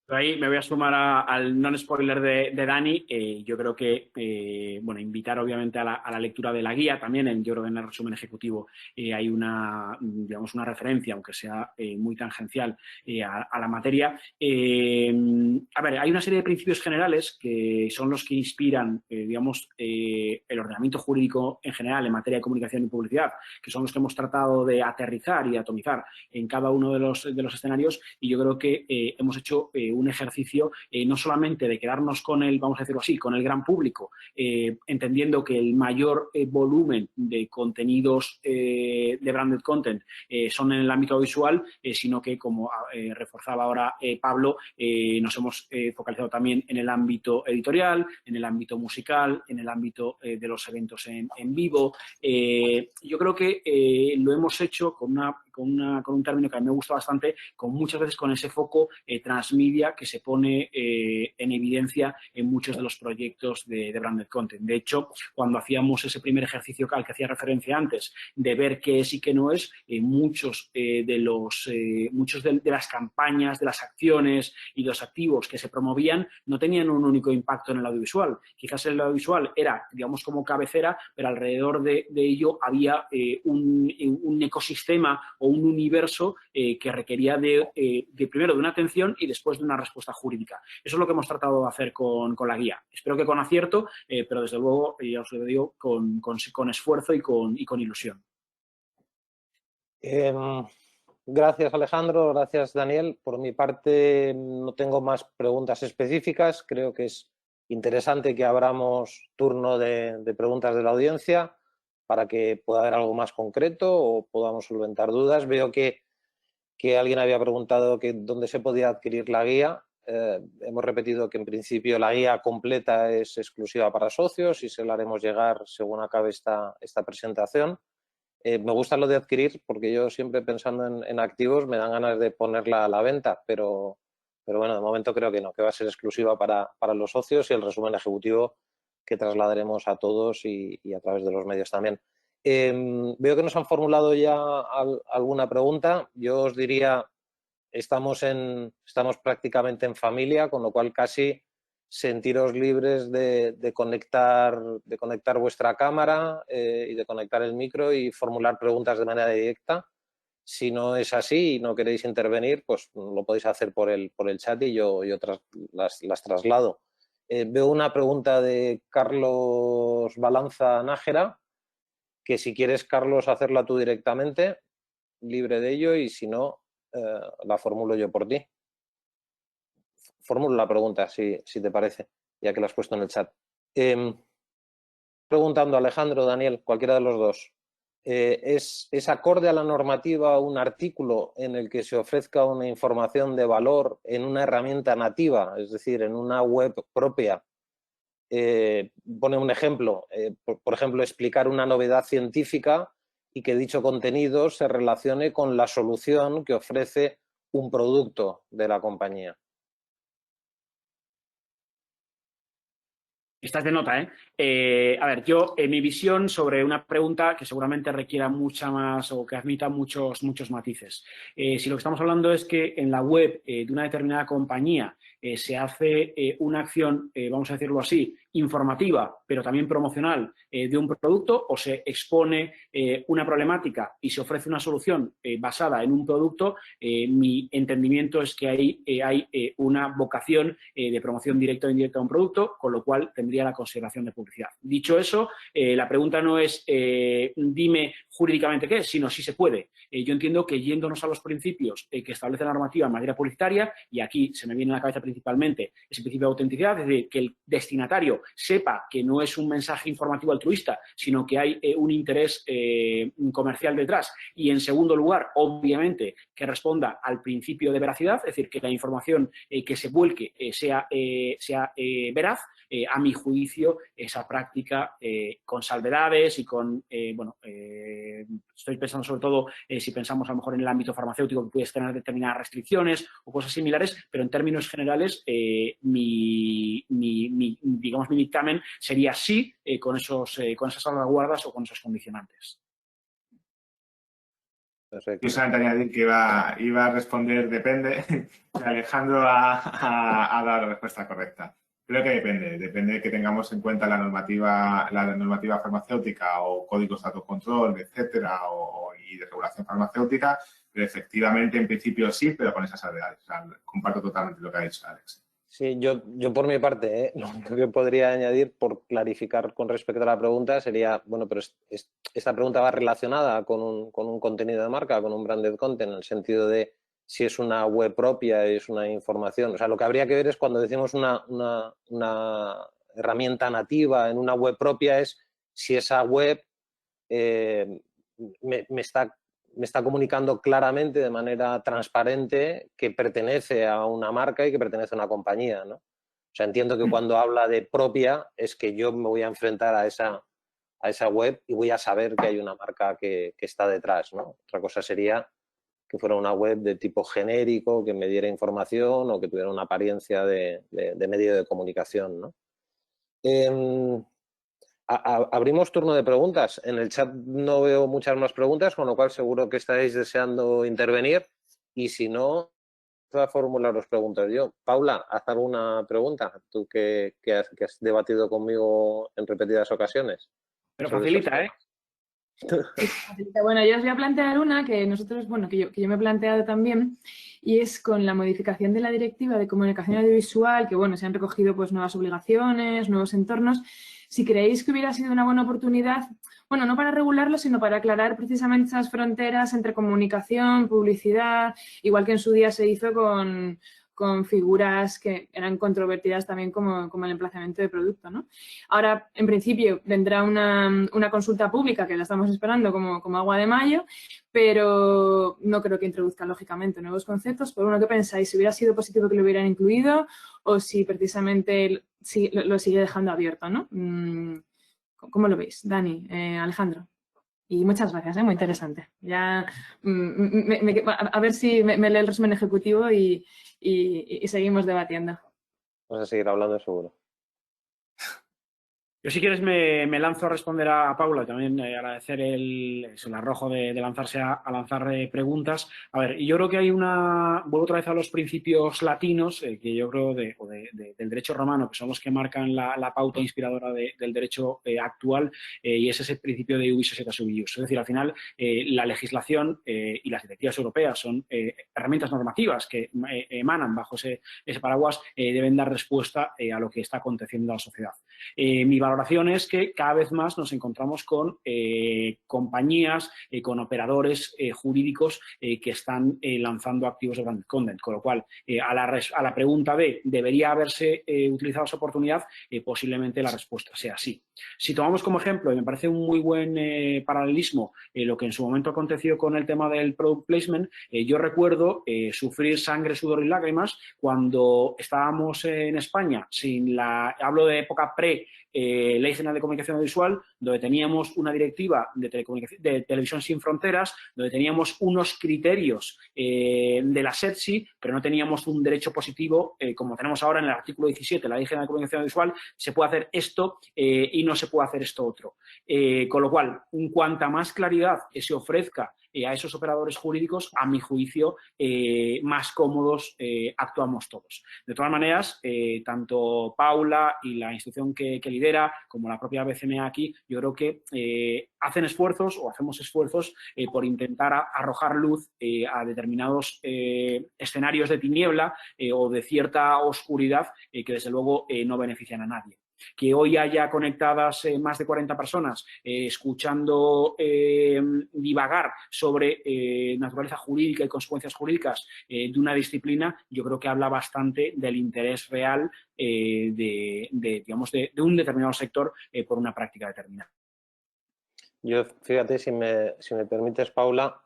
Ahí me voy a sumar al non-spoiler de Dani. Yo creo que, bueno, invitar obviamente a la lectura de la guía también. Yo creo que en el resumen ejecutivo hay digamos, una referencia, aunque sea muy tangencial, a la materia. A ver, hay una serie de principios generales que son los que inspiran, digamos, el ordenamiento jurídico en general en materia de comunicación y publicidad, que son los que hemos tratado de aterrizar y atomizar en cada uno de los escenarios, y yo creo que hemos hecho un ejercicio no solamente de quedarnos con el, vamos a decirlo así, con el gran público, entendiendo que el mayor volumen de contenidos de branded content son en el ámbito visual, sino que, como reforzaba ahora Pablo, nos hemos focalizado también en el ámbito editorial, en el ámbito musical, en el ámbito de los eventos en vivo. Yo creo que lo hemos hecho con un término que a mí me gusta bastante, muchas veces con ese foco transmedia que se pone en evidencia en muchos de los proyectos de branded content. De hecho, cuando hacíamos ese primer ejercicio al que hacía referencia antes, de ver qué es y qué no es, muchos de las campañas, de las acciones y de los activos que se promovían no tenían un único impacto en el audiovisual. Quizás el audiovisual era, digamos, como cabecera, pero alrededor de ello había un ecosistema o un universo que requería primero de una atención y después de una respuesta jurídica. Eso es lo que hemos tratado de hacer con la guía. Espero que con acierto, pero desde luego, ya os lo digo, con esfuerzo y con ilusión. Gracias, Alejandro. Gracias, Daniel. Por mi parte, no tengo más preguntas específicas. Creo que es interesante que abramos turno de preguntas de la audiencia para que pueda haber algo más concreto o podamos solventar dudas. Veo que alguien había preguntado que dónde se podía adquirir la guía. Hemos repetido que en principio la guía completa es exclusiva para socios y se la haremos llegar según acabe esta presentación. Me gusta lo de adquirir porque yo siempre pensando en activos me dan ganas de ponerla a la venta, pero bueno, de momento creo que no, que va a ser exclusiva para los socios y el resumen ejecutivo que trasladaremos a todos y a través de los medios también. Veo que nos han formulado ya alguna pregunta. Yo os diría, estamos prácticamente en familia, con lo cual casi sentiros libres de conectar vuestra cámara y de conectar el micro y formular preguntas de manera directa. Si no es así y no queréis intervenir, pues lo podéis hacer por el chat y yo las traslado. Veo una pregunta de Carlos Balanza Nájera, que si quieres, Carlos, hacerla tú directamente, libre de ello, y si no, la formulo yo por ti. Formulo la pregunta, si te parece, ya que la has puesto en el chat. Preguntando a Alejandro, Daniel, cualquiera de los dos. ¿Es acorde a la normativa un artículo en el que se ofrezca una información de valor en una herramienta nativa, es decir, en una web propia? Pone un ejemplo, por ejemplo, explicar una novedad científica y que dicho contenido se relacione con la solución que ofrece un producto de la compañía. Estás de nota, ¿eh? A ver, yo, mi visión sobre una pregunta que seguramente requiera mucha más o que admita muchos matices. Si lo que estamos hablando es que en la web de una determinada compañía se hace una acción, vamos a decirlo así, informativa, pero también promocional de un producto, o se expone una problemática y se ofrece una solución basada en un producto, mi entendimiento es que ahí hay una vocación de promoción directa o indirecta de un producto, con lo cual tendría la consideración de publicidad. Dicho eso, la pregunta no es dime jurídicamente qué es, sino si se puede. Yo entiendo que yéndonos a los principios que establece la normativa en materia publicitaria, y aquí se me viene a la cabeza principalmente ese principio de autenticidad, es decir, que el destinatario sepa que no es un mensaje informativo altruista, sino que hay un interés comercial detrás. Y en segundo lugar, obviamente, que responda al principio de veracidad, es decir, que la información que se vuelque sea veraz. A mi juicio, esa práctica con salvedades y con, estoy pensando sobre todo si pensamos a lo mejor en el ámbito farmacéutico que puedes tener determinadas restricciones o cosas similares, pero en términos generales mi dictamen sería sí con esas salvaguardas o con esos condicionantes. Perfecto. Yo solamente añadir que iba a responder depende, Alejandro ha dado la respuesta correcta. Creo que depende de que tengamos en cuenta la normativa farmacéutica o códigos de autocontrol, etcétera, y de regulación farmacéutica, pero efectivamente en principio sí, pero con esas salvedades. O sea, comparto totalmente lo que ha dicho Alex. Sí, yo por mi parte, lo único que podría añadir por clarificar con respecto a la pregunta sería, bueno, pero esta pregunta va relacionada con un contenido de marca, con un branded content, en el sentido de si es una web propia, es una información. O sea, lo que habría que ver es cuando decimos una herramienta nativa en una web propia es si esa web me está comunicando claramente, de manera transparente, que pertenece a una marca y que pertenece a una compañía, ¿no? O sea, entiendo que cuando habla de propia es que yo me voy a enfrentar a esa web y voy a saber que hay una marca que está detrás, ¿no? Otra cosa sería que fuera una web de tipo genérico, que me diera información o que tuviera una apariencia de medio de comunicación, ¿no? Abrimos turno de preguntas. En el chat no veo muchas más preguntas, con lo cual seguro que estáis deseando intervenir. Y si no, voy a formularos preguntas yo. Paula, haz alguna pregunta, tú que has debatido conmigo en repetidas ocasiones. Pero facilita, ¿eh? Bueno, yo os voy a plantear una que nosotros, bueno, que yo me he planteado también, y es con la modificación de la Directiva de Comunicación Audiovisual, que bueno, se han recogido pues nuevas obligaciones, nuevos entornos. Si creéis que hubiera sido una buena oportunidad, bueno, no para regularlo, sino para aclarar precisamente esas fronteras entre comunicación, publicidad, igual que en su día se hizo con figuras que eran controvertidas también como el emplazamiento de producto, ¿no? Ahora, en principio, vendrá una consulta pública que la estamos esperando como agua de mayo, pero no creo que introduzca, lógicamente, nuevos conceptos. Por uno, ¿qué pensáis? ¿Si hubiera sido positivo que lo hubieran incluido o si precisamente lo sigue dejando abierto, ¿no? ¿Cómo lo veis? Dani, Alejandro. Y muchas gracias, muy interesante. Ya, a ver si me lee el resumen ejecutivo y seguimos debatiendo. Vamos a seguir hablando seguro. Yo, si quieres, me lanzo a responder a Paula, también agradecer el arrojo de lanzarse a lanzar preguntas. A ver, yo creo que hay vuelvo otra vez a los principios latinos, que yo creo del derecho romano, que son los que marcan la pauta inspiradora del derecho actual, y es ese principio de ius et sub ius. Es decir, al final, la legislación y las directivas europeas son herramientas normativas que emanan bajo ese paraguas, deben dar respuesta a lo que está aconteciendo en la sociedad. Mi valoración es que cada vez más nos encontramos con compañías, con operadores jurídicos que están lanzando activos de branded content, con lo cual a la pregunta de ¿debería haberse utilizado esa oportunidad? Posiblemente la respuesta sea sí. Si tomamos como ejemplo, y me parece un muy buen paralelismo, lo que en su momento aconteció con el tema del product placement, yo recuerdo sufrir sangre, sudor y lágrimas cuando estábamos en España, hablo de época Ley General de Comunicación Audiovisual, donde teníamos una directiva de televisión sin fronteras, donde teníamos unos criterios de la SETSI, pero no teníamos un derecho positivo, como tenemos ahora en el artículo 17 de la Ley General de Comunicación Audiovisual, se puede hacer esto y no se puede hacer esto otro. Con lo cual, cuanta más claridad se ofrezca a esos operadores jurídicos, a mi juicio, más cómodos actuamos todos. De todas maneras, tanto Paula y la institución que lidera, como la propia BCMA aquí, yo creo que hacen esfuerzos o hacemos esfuerzos por intentar arrojar luz a determinados escenarios de tiniebla o de cierta oscuridad que desde luego no benefician a nadie. Que hoy haya conectadas más de 40 personas escuchando divagar sobre naturaleza jurídica y consecuencias jurídicas de una disciplina, yo creo que habla bastante del interés real digamos, de un determinado sector por una práctica determinada. Yo, fíjate, si me permites, Paula,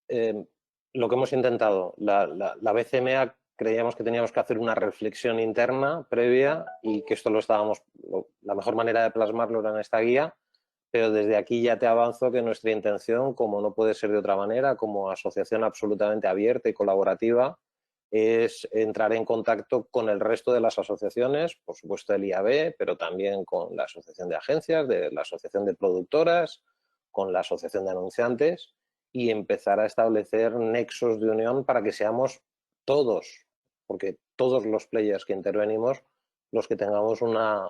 lo que hemos intentado, la BCMA creíamos que teníamos que hacer una reflexión interna previa y que esto la mejor manera de plasmarlo era en esta guía, pero desde aquí ya te avanzo que nuestra intención, como no puede ser de otra manera, como asociación absolutamente abierta y colaborativa, es entrar en contacto con el resto de las asociaciones, por supuesto el IAB, pero también con la Asociación de Agencias, la Asociación de Productoras, con la Asociación de Anunciantes y empezar a establecer nexos de unión para que seamos todos, porque todos los players que intervenimos, los que tengamos una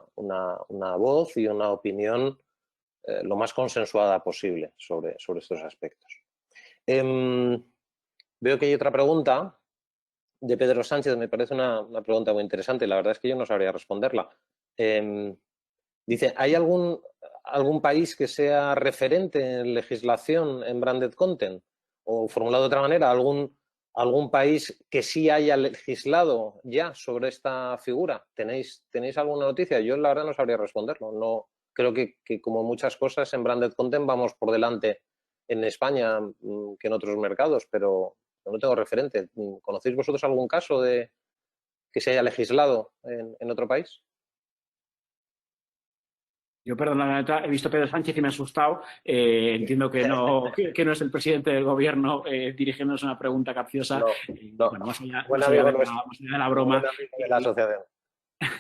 voz y una opinión lo más consensuada posible sobre estos aspectos. Veo que hay otra pregunta de Pedro Sánchez, me parece una pregunta muy interesante, la verdad es que yo no sabría responderla. Dice, ¿hay algún país que sea referente en legislación en branded content? O formulado de otra manera, ¿algún país que sí haya legislado ya sobre esta figura? ¿Tenéis alguna noticia? Yo la verdad no sabría responderlo. No, creo que como muchas cosas en branded content vamos por delante en España que en otros mercados, pero no tengo referente. ¿Conocéis vosotros algún caso de que se haya legislado en otro país? Yo, perdón, la neta, he visto a Pedro Sánchez y me he asustado. Entiendo que no es el presidente del gobierno dirigiéndonos una pregunta capciosa. No. Bueno, más allá de la broma. De la asociación.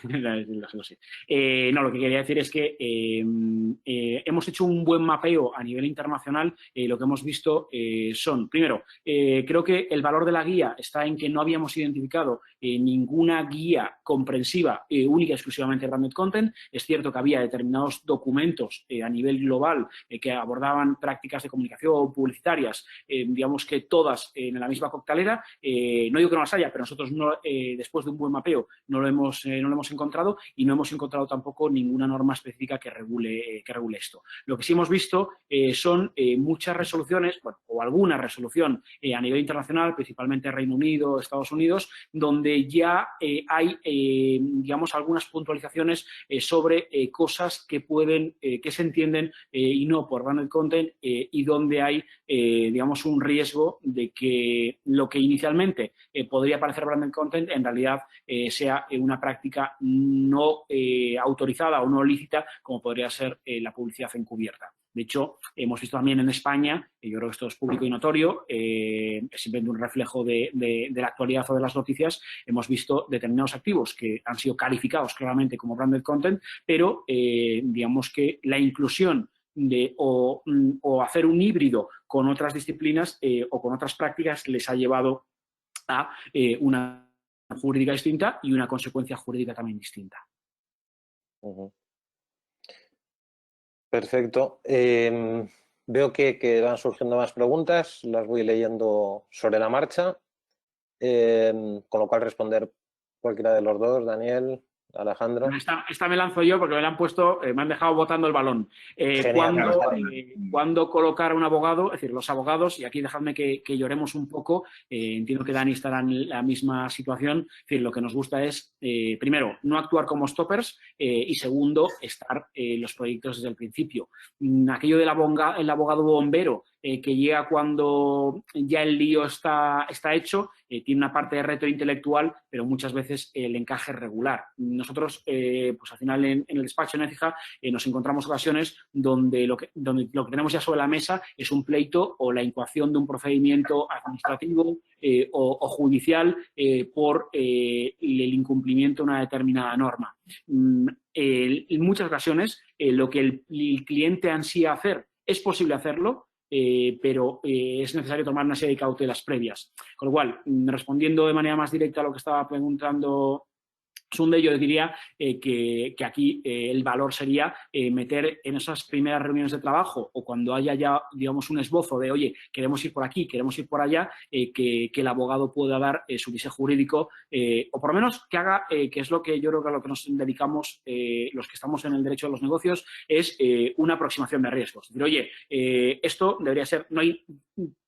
No, lo que quería decir es que hemos hecho un buen mapeo a nivel internacional. Lo que hemos visto son, primero, creo que el valor de la guía está en que no habíamos identificado ninguna guía comprensiva única y exclusivamente de branded content. Es cierto que había determinados documentos a nivel global que abordaban prácticas de comunicación publicitarias, digamos que todas en la misma coctelera. No digo que no las haya, pero nosotros después de un buen mapeo no lo hemos encontrado y no hemos encontrado tampoco ninguna norma específica que regule esto. Lo que sí hemos visto son muchas resoluciones, bueno, o alguna resolución a nivel internacional, principalmente Reino Unido, Estados Unidos, donde ya hay, digamos, algunas puntualizaciones sobre cosas que se entienden y no por branded content y donde hay, digamos, un riesgo de que lo que inicialmente podría parecer branded content en realidad sea una práctica no autorizada o no lícita, como podría ser la publicidad encubierta. De hecho, hemos visto también en España, y yo creo que esto es público y notorio, es simplemente un reflejo de la actualidad o de las noticias, hemos visto determinados activos que han sido calificados claramente como branded content, pero digamos que la inclusión o hacer un híbrido con otras disciplinas o con otras prácticas les ha llevado a una jurídica distinta y una consecuencia jurídica también distinta. Perfecto. Veo que van surgiendo más preguntas, las voy leyendo sobre la marcha, con lo cual responder cualquiera de los dos, Daniel, Alejandro. Esta me lanzo yo porque me la han puesto, me han dejado botando el balón. ¿Cuándo colocar a un abogado? Es decir, los abogados, y aquí dejadme que lloremos un poco, entiendo que Dani estará en la misma situación. Es decir, lo que nos gusta es, primero, no actuar como stoppers y segundo, estar en los proyectos desde el principio. Aquello del abogado bombero que llega cuando ya el lío está hecho, tiene una parte de reto intelectual, pero muchas veces el encaje es regular. Nosotros, pues al final en el despacho en Écija nos encontramos ocasiones donde lo que tenemos ya sobre la mesa es un pleito o la incoación de un procedimiento administrativo o judicial por el incumplimiento de una determinada norma. En muchas ocasiones lo que el cliente ansía hacer es posible hacerlo, pero es necesario tomar una serie de cautelas previas. Con lo cual, respondiendo de manera más directa a lo que estaba preguntando Sunde, yo diría que aquí el valor sería meter en esas primeras reuniones de trabajo o cuando haya ya, digamos, un esbozo de, oye, queremos ir por aquí, queremos ir por allá, que el abogado pueda dar su visaje jurídico o por lo menos que haga, que es lo que yo creo que a lo que nos dedicamos los que estamos en el derecho de los negocios, es una aproximación de riesgos. Es decir, oye, esto debería ser, no hay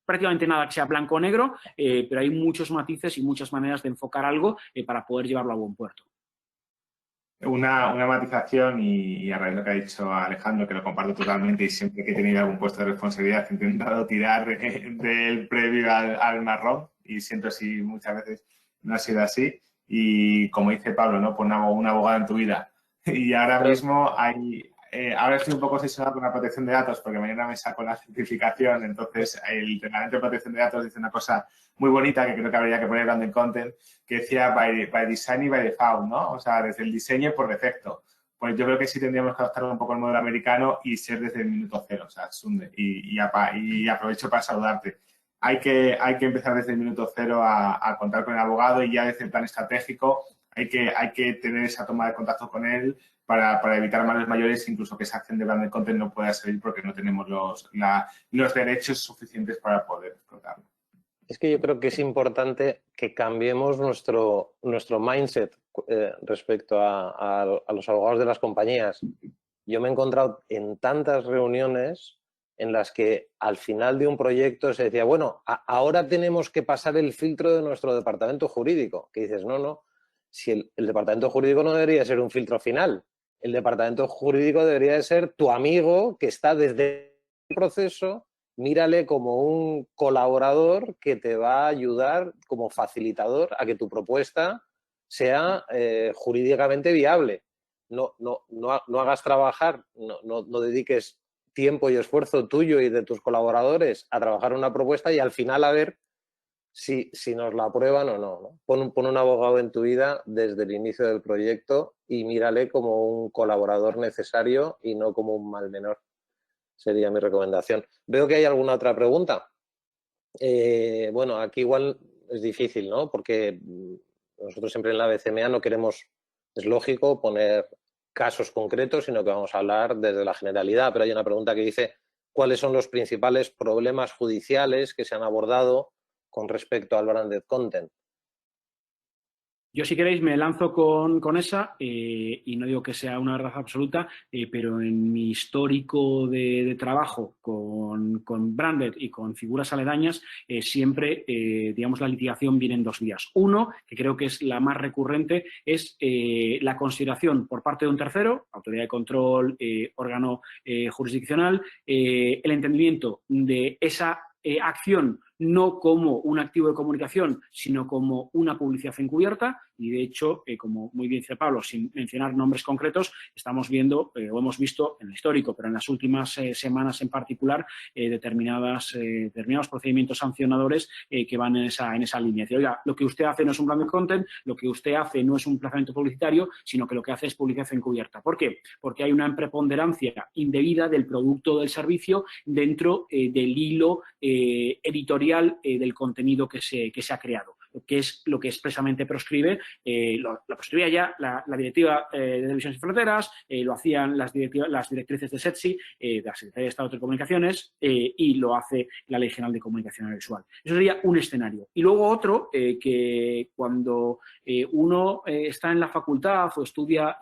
prácticamente nada que sea blanco o negro, pero hay muchos matices y muchas maneras de enfocar algo para poder llevarlo a buen puerto. Una matización y a raíz de lo que ha dicho Alejandro, que lo comparto totalmente y siempre que he tenido algún puesto de responsabilidad he intentado tirar del previo al marrón y siento si muchas veces no ha sido así. Y como dice Pablo, ¿no? Pon un abogado en tu vida. Y ahora mismo ahora estoy un poco obsesionado con la protección de datos porque mañana me saco la certificación. Entonces, el reglamento de protección de datos dice una cosa muy bonita que creo que habría que poner branded content, que decía by design y by default, ¿no? O sea, desde el diseño por defecto. Pues yo creo que sí tendríamos que adoptar un poco el modelo americano y ser desde el minuto cero. O sea, Sunde, y aprovecho para saludarte. Hay que empezar desde el minuto cero a contar con el abogado y ya desde el plan estratégico hay que tener esa toma de contacto con él para evitar males mayores, incluso que esa acción de branded content no pueda servir porque no tenemos los derechos suficientes para poder explotarlo. Es que yo creo que es importante que cambiemos nuestro mindset respecto a los abogados de las compañías. Yo me he encontrado en tantas reuniones en las que al final de un proyecto se decía, bueno, ahora tenemos que pasar el filtro de nuestro departamento jurídico. Que dices, no, si el departamento jurídico no debería ser un filtro final. El departamento jurídico debería de ser tu amigo que está desde el proceso. Mírale como un colaborador que te va a ayudar como facilitador a que tu propuesta sea jurídicamente viable. No hagas trabajar, no dediques tiempo y esfuerzo tuyo y de tus colaboradores a trabajar una propuesta y al final a ver si nos la aprueban o no. Pon un abogado en tu vida desde el inicio del proyecto y mírale como un colaborador necesario y no como un mal menor. Sería mi recomendación. Veo que hay alguna otra pregunta. Bueno, aquí igual es difícil, ¿no? Porque nosotros siempre en la BCMA no queremos, es lógico, poner casos concretos, sino que vamos a hablar desde la generalidad. Pero hay una pregunta que dice, ¿cuáles son los principales problemas judiciales que se han abordado con respecto al branded content? Yo, si queréis, me lanzo con esa y no digo que sea una verdad absoluta, pero en mi histórico de trabajo con branded y con figuras aledañas, siempre, digamos, la litigación viene en dos vías. Uno, que creo que es la más recurrente, es la consideración por parte de un tercero, autoridad de control, órgano jurisdiccional, el entendimiento de esa acción no como un activo de comunicación, sino como una publicidad encubierta y, de hecho, como muy bien dice Pablo, sin mencionar nombres concretos, estamos viendo o hemos visto en el histórico, pero en las últimas semanas en particular, determinados procedimientos sancionadores que van en esa línea. Es decir, oiga, lo que usted hace no es un branded content, lo que usted hace no es un emplazamiento publicitario, sino que lo que hace es publicidad encubierta. ¿Por qué? Porque hay una preponderancia indebida del producto o del servicio dentro del hilo editorial del contenido que se ha creado. que es lo que expresamente proscribe. Lo proscribía ya la Directiva de Televisión Sin Fronteras, lo hacían las directrices de SETSI, de la Secretaría de Estado de Telecomunicaciones, y lo hace la Ley General de Comunicación Audiovisual. Eso sería un escenario. Y luego otro, que cuando uno está en la facultad o estudia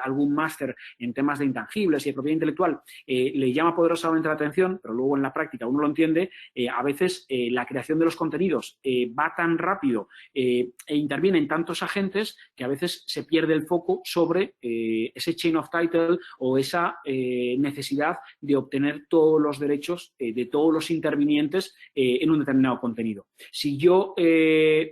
algún máster en temas de intangibles y de propiedad intelectual, le llama poderosamente la atención, pero luego en la práctica uno lo entiende. A veces la creación de los contenidos va tan rápido e intervienen tantos agentes que a veces se pierde el foco sobre ese chain of title o esa necesidad de obtener todos los derechos de todos los intervinientes en un determinado contenido. Si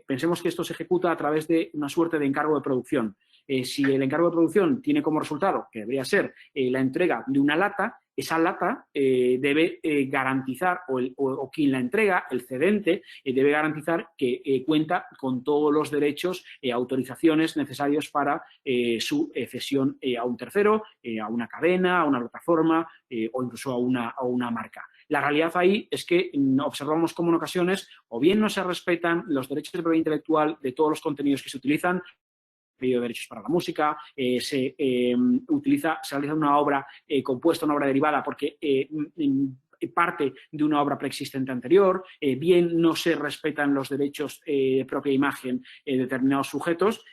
pensemos que esto se ejecuta a través de una suerte de encargo de producción. Si el encargo de producción tiene como resultado, que debería ser la entrega de una lata, esa lata debe garantizar, o quien la entrega, el cedente, debe garantizar que cuenta con todos los derechos, autorizaciones necesarios para su cesión a un tercero, a una cadena, a una plataforma o incluso a una marca. La realidad ahí es que observamos cómo en ocasiones o bien no se respetan los derechos de propiedad intelectual de todos los contenidos que se utilizan, pedido de derechos para la música, se realiza una obra compuesta, una obra derivada, porque parte de una obra preexistente anterior, bien no se respetan los derechos de propia imagen de determinados sujetos.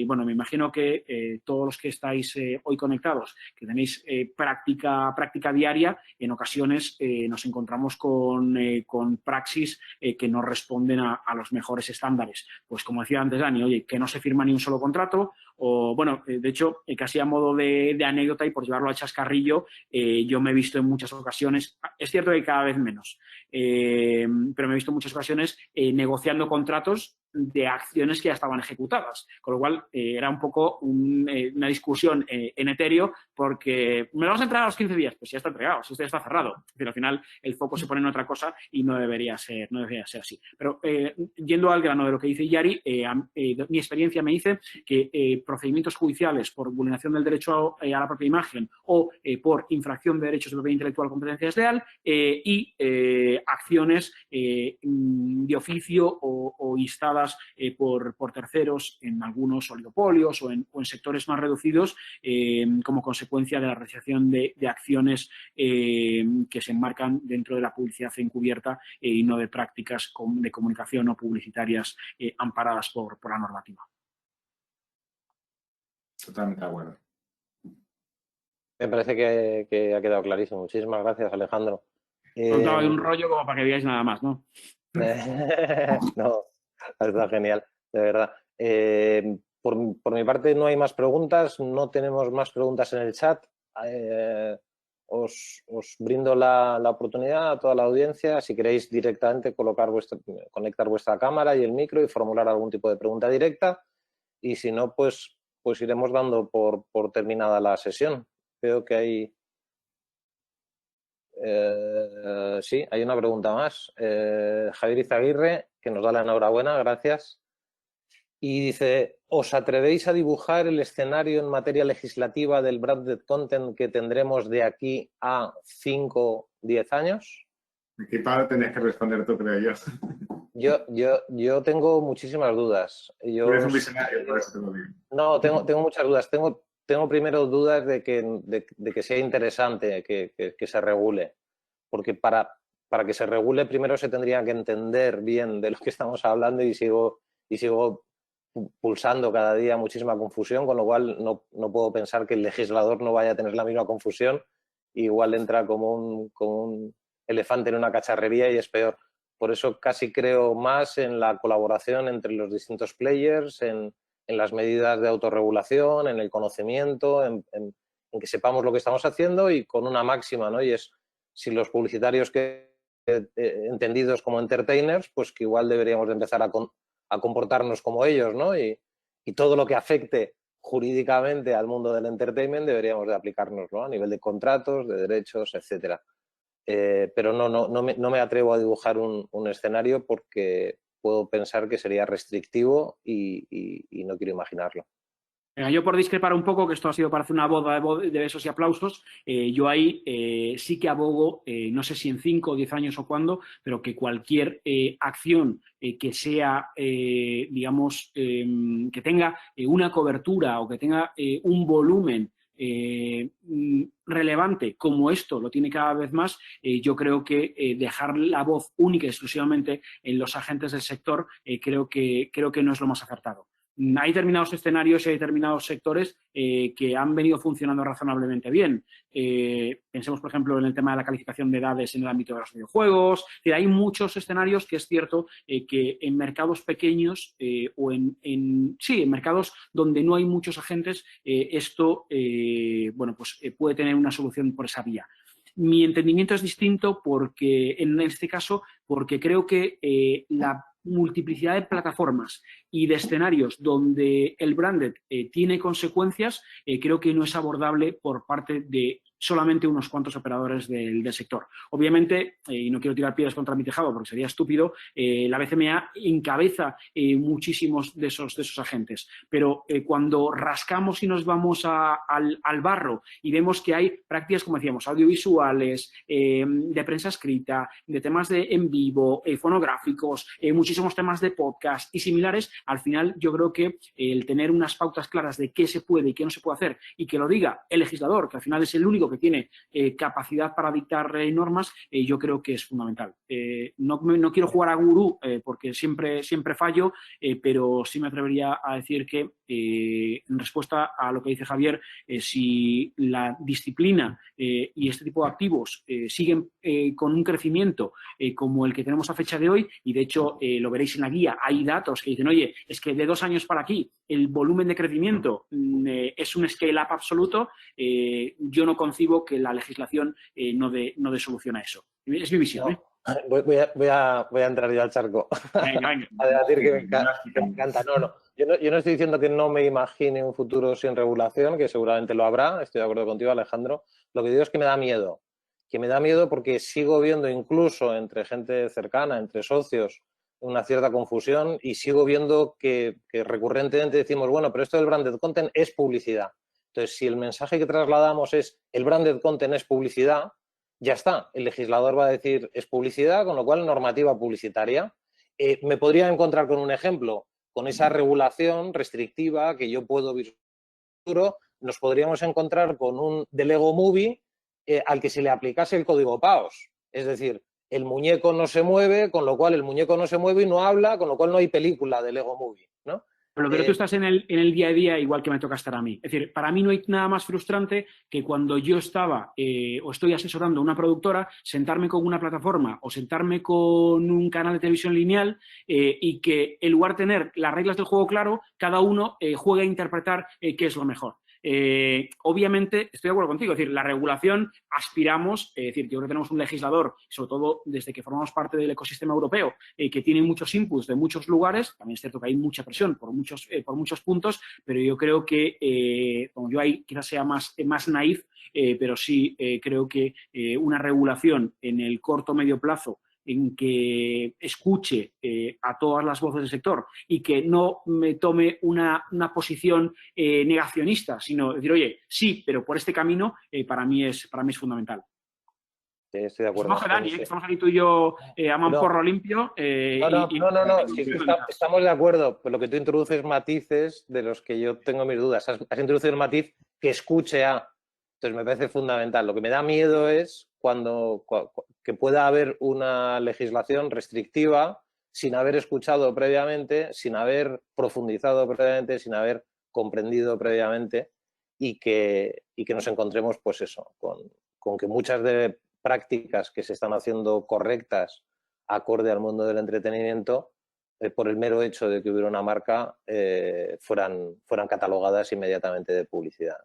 Bueno, me imagino que todos los que estáis hoy conectados, que tenéis práctica diaria, en ocasiones nos encontramos con praxis que no responden a los mejores estándares. Pues como decía antes Dani, oye, que no se firma ni un solo contrato, o bueno, de hecho, casi a modo de anécdota y por llevarlo al chascarrillo, yo me he visto en muchas ocasiones, es cierto que cada vez menos, pero me he visto en muchas ocasiones negociando contratos de acciones que ya estaban ejecutadas, con lo cual era un poco una discusión en etéreo, porque me lo vas a entregar a los 15 días, pues ya está entregado, esto ya está cerrado, pero al final el foco se pone en otra cosa y no debería ser así. Pero yendo al grano de lo que dice Yari, mi experiencia me dice que procedimientos judiciales por vulneración del derecho a la propia imagen o por infracción de derechos de propiedad intelectual competencia desleal y acciones de oficio o instadas por terceros en algunos oligopolios o en sectores más reducidos como consecuencia de la realización de acciones que se enmarcan dentro de la publicidad encubierta y no de prácticas de comunicación o publicitarias amparadas por la normativa. Totalmente de acuerdo. Me parece que ha quedado clarísimo. Muchísimas gracias, Alejandro. Contaba de un rollo como para que veáis nada más, ¿no? No, está genial, de verdad. Por mi parte no hay más preguntas, no tenemos más preguntas en el chat. Os brindo la oportunidad a toda la audiencia, si queréis directamente conectar vuestra cámara y el micro y formular algún tipo de pregunta directa, y si no, pues iremos dando por terminada la sesión. Veo que hay... sí, hay una pregunta más. Javier Izaguirre, que nos da la enhorabuena, gracias. Y dice, ¿os atrevéis a dibujar el escenario en materia legislativa del branded content que tendremos de aquí a 5 o 10 años? Aquí, Pablo, tenés que responder tú, creo yo. Yo tengo muchísimas dudas. Tú eres un visionario, por eso te lo digo. No, tengo muchas dudas. Tengo primero dudas de que sea interesante que se regule, porque para que se regule primero se tendría que entender bien de lo que estamos hablando y sigo pulsando cada día muchísima confusión, con lo cual no puedo pensar que el legislador no vaya a tener la misma confusión. Igual entra como un elefante en una cacharrería y es peor. Por eso casi creo más en la colaboración entre los distintos players, en las medidas de autorregulación, en el conocimiento, en que sepamos lo que estamos haciendo y con una máxima, ¿no? Y es, si los publicitarios entendidos como entertainers, pues que igual deberíamos de empezar a comportarnos como ellos, ¿no? Y todo lo que afecte jurídicamente al mundo del entertainment deberíamos de aplicárnoslo a nivel de contratos, de derechos, etcétera. Pero no me atrevo a dibujar un escenario porque puedo pensar que sería restrictivo y no quiero imaginarlo. Yo por discrepar un poco, que esto ha sido para hacer una boda de besos y aplausos, yo ahí sí que abogo, no sé si en 5 o 10 años o cuándo, pero que cualquier acción que sea, digamos, que tenga una cobertura o que tenga un volumen relevante como esto lo tiene cada vez más, yo creo que dejar la voz única y exclusivamente en los agentes del sector creo que no es lo más acertado. Hay determinados escenarios y hay determinados sectores que han venido funcionando razonablemente bien. Pensemos, por ejemplo, en el tema de la calificación de edades en el ámbito de los videojuegos. Hay muchos escenarios que es cierto que en mercados pequeños o en mercados donde no hay muchos agentes, esto bueno, pues, puede tener una solución por esa vía. Mi entendimiento es distinto porque, en este caso, porque creo que la multiplicidad de plataformas y de escenarios donde el branded tiene consecuencias, creo que no es abordable por parte de solamente unos cuantos operadores del sector. Obviamente, y no quiero tirar piedras contra mi tejado porque sería estúpido, la BCMA encabeza muchísimos de esos agentes, pero cuando rascamos y nos vamos al barro y vemos que hay prácticas, como decíamos, audiovisuales, de prensa escrita, de temas de en vivo, fonográficos, muchísimos temas de podcast y similares, al final yo creo que el tener unas pautas claras de qué se puede y qué no se puede hacer y que lo diga el legislador, que al final es el único que tiene capacidad para dictar normas, yo creo que es fundamental. No quiero jugar a gurú porque siempre fallo, pero sí me atrevería a decir que en respuesta a lo que dice Javier, si la disciplina y este tipo de activos siguen con un crecimiento como el que tenemos a fecha de hoy, y de hecho lo veréis en la guía, hay datos que dicen, oye, es que de 2 años para aquí el volumen de crecimiento es un scale-up absoluto, yo no concibo que la legislación no dé solución a eso. Es mi visión. No. Voy a entrar yo al charco. Venga. A decir que me encanta. No. Yo no estoy diciendo que no me imagine un futuro sin regulación, que seguramente lo habrá. Estoy de acuerdo contigo, Alejandro. Lo que digo es que me da miedo. Que me da miedo porque sigo viendo incluso entre gente cercana, entre socios, una cierta confusión y sigo viendo que recurrentemente decimos, bueno, pero esto del branded content es publicidad. Entonces, si el mensaje que trasladamos es el branded content es publicidad, ya está. El legislador va a decir es publicidad, con lo cual normativa publicitaria. Me podría encontrar con un ejemplo, con esa regulación restrictiva que yo puedo vislumbrar, nos podríamos encontrar con un de Lego Movie al que se le aplicase el código PAOS. Es decir, el muñeco no se mueve, con lo cual el muñeco no se mueve y no habla, con lo cual no hay película de Lego Movie, ¿no? Pero tú estás en el día a día igual que me toca estar a mí. Es decir, para mí no hay nada más frustrante que cuando yo estaba o estoy asesorando a una productora, sentarme con una plataforma o sentarme con un canal de televisión lineal y que en lugar de tener las reglas del juego claro, cada uno juegue a interpretar qué es lo mejor. Obviamente, estoy de acuerdo contigo, es decir, la regulación aspiramos, es decir, yo creo que tenemos un legislador, sobre todo desde que formamos parte del ecosistema europeo, que tiene muchos inputs de muchos lugares, también es cierto que hay mucha presión por muchos puntos, pero yo creo que, como yo ahí quizás sea más naif, pero sí creo que una regulación en el corto o medio plazo en que escuche a todas las voces del sector y que no me tome una posición negacionista, sino decir, oye, sí, pero por este camino para mí es fundamental. Sí, estoy de acuerdo. Dani, estamos aquí tú y yo a manporro limpio. No. Sí, estamos de acuerdo, pero lo que tú introduces matices de los que yo tengo mis dudas. Has introducido el matiz que escuche a... Entonces me parece fundamental. Lo que me da miedo es que pueda haber una legislación restrictiva sin haber escuchado previamente, sin haber profundizado previamente, sin haber comprendido previamente y que nos encontremos, pues eso, con que muchas de prácticas que se están haciendo correctas acorde al mundo del entretenimiento, por el mero hecho de que hubiera una marca, fueran catalogadas inmediatamente de publicidad.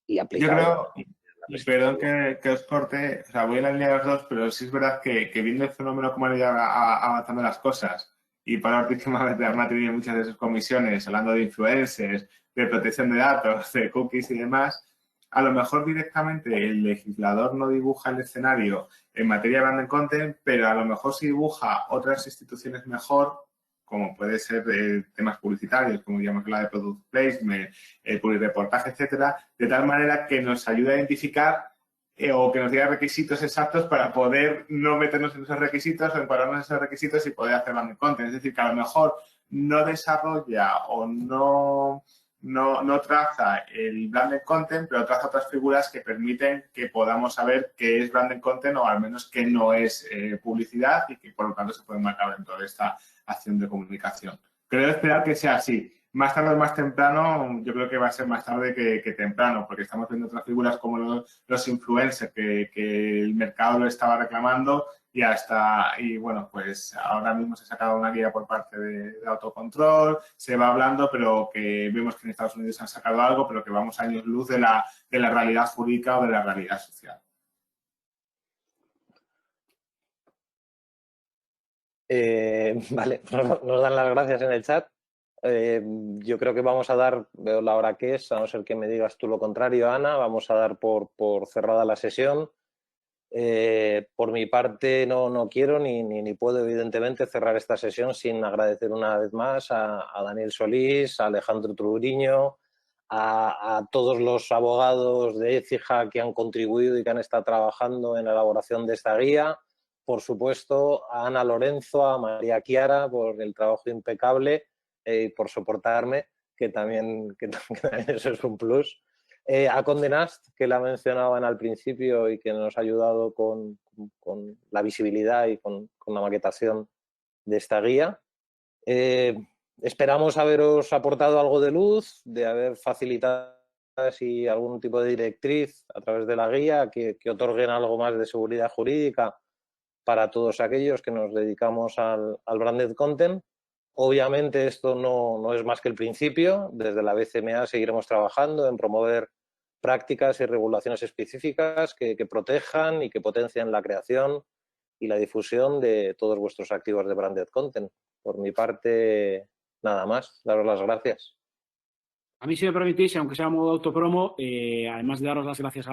Y aplicadas. Yo creo, y perdón que os corte, o sea, voy en la línea de los dos, pero sí es verdad que viendo el fenómeno como han ido avanzando las cosas, y para Ortiz que me ha tenido muchas de sus comisiones, hablando de influencers, de protección de datos, de cookies y demás, a lo mejor directamente el legislador no dibuja el escenario en materia de branded content, pero a lo mejor sí dibuja otras instituciones mejor, como puede ser temas publicitarios, como digamos la de product placement, publireportaje, etcétera, de tal manera que nos ayude a identificar o que nos diga requisitos exactos para poder no meternos en esos requisitos o encuadrarnos en esos requisitos y poder hacer branded content. Es decir, que a lo mejor no desarrolla o no traza el branded content, pero traza otras figuras que permiten que podamos saber qué es branded content o al menos qué no es publicidad y que por lo tanto se puede marcar dentro de esta acción de comunicación. Creo esperar que sea así. Más tarde o más temprano, yo creo que va a ser más tarde que temprano, porque estamos viendo otras figuras como los influencers que el mercado lo estaba reclamando y bueno, pues ahora mismo se ha sacado una guía por parte de autocontrol, se va hablando, pero que vemos que en Estados Unidos han sacado algo, pero que vamos a años luz de la realidad jurídica o de la realidad social. Vale, nos dan las gracias en el chat. Yo creo que vamos a dar, veo la hora que es, a no ser que me digas tú lo contrario, Ana, vamos a dar por cerrada la sesión. Por mi parte no quiero ni puedo evidentemente cerrar esta sesión sin agradecer una vez más a Daniel Solís, a Alejandro Truriño, a todos los abogados de Écija que han contribuido y que han estado trabajando en la elaboración de esta guía. Por supuesto, a Ana Lorenzo, a María Chiara por el trabajo impecable y por soportarme, que también eso es un plus. A Condé Nast, que la mencionaban al principio y que nos ha ayudado con la visibilidad y con la maquetación de esta guía. Esperamos haberos aportado algo de luz, de haber facilitado así algún tipo de directriz a través de la guía que otorguen algo más de seguridad jurídica para todos aquellos que nos dedicamos al branded content. Obviamente esto no es más que el principio. Desde la BCMA seguiremos trabajando en promover prácticas y regulaciones específicas que protejan y que potencien la creación y la difusión de todos vuestros activos de branded content. Por mi parte, nada más. Daros las gracias. A mí, si me permitís, aunque sea a modo autopromo, además de daros las gracias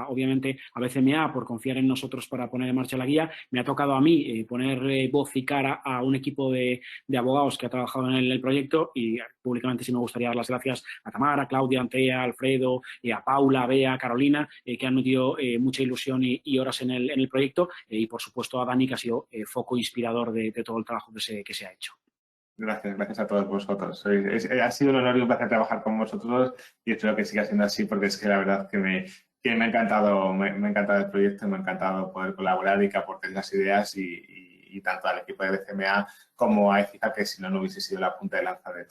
obviamente a BCMA por confiar en nosotros para poner en marcha la guía, me ha tocado a mí poner voz y cara a un equipo de abogados que ha trabajado en el proyecto y públicamente sí me gustaría dar las gracias a Tamara, a Claudia, a Antea, a Alfredo, a Paula, a Bea, a Carolina, que han metido mucha ilusión y horas en el proyecto y, por supuesto, a Dani, que ha sido foco inspirador de todo el trabajo que se ha hecho. Gracias a todos vosotros. Ha sido un honor y un placer trabajar con vosotros y espero que siga siendo así porque es que la verdad que me ha encantado, me ha encantado el proyecto, me ha encantado poder colaborar y que aportéis las ideas y tanto al equipo de BCMA como a Écija, que si no hubiese sido la punta de lanza de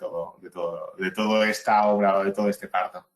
toda esta obra o de todo este parto.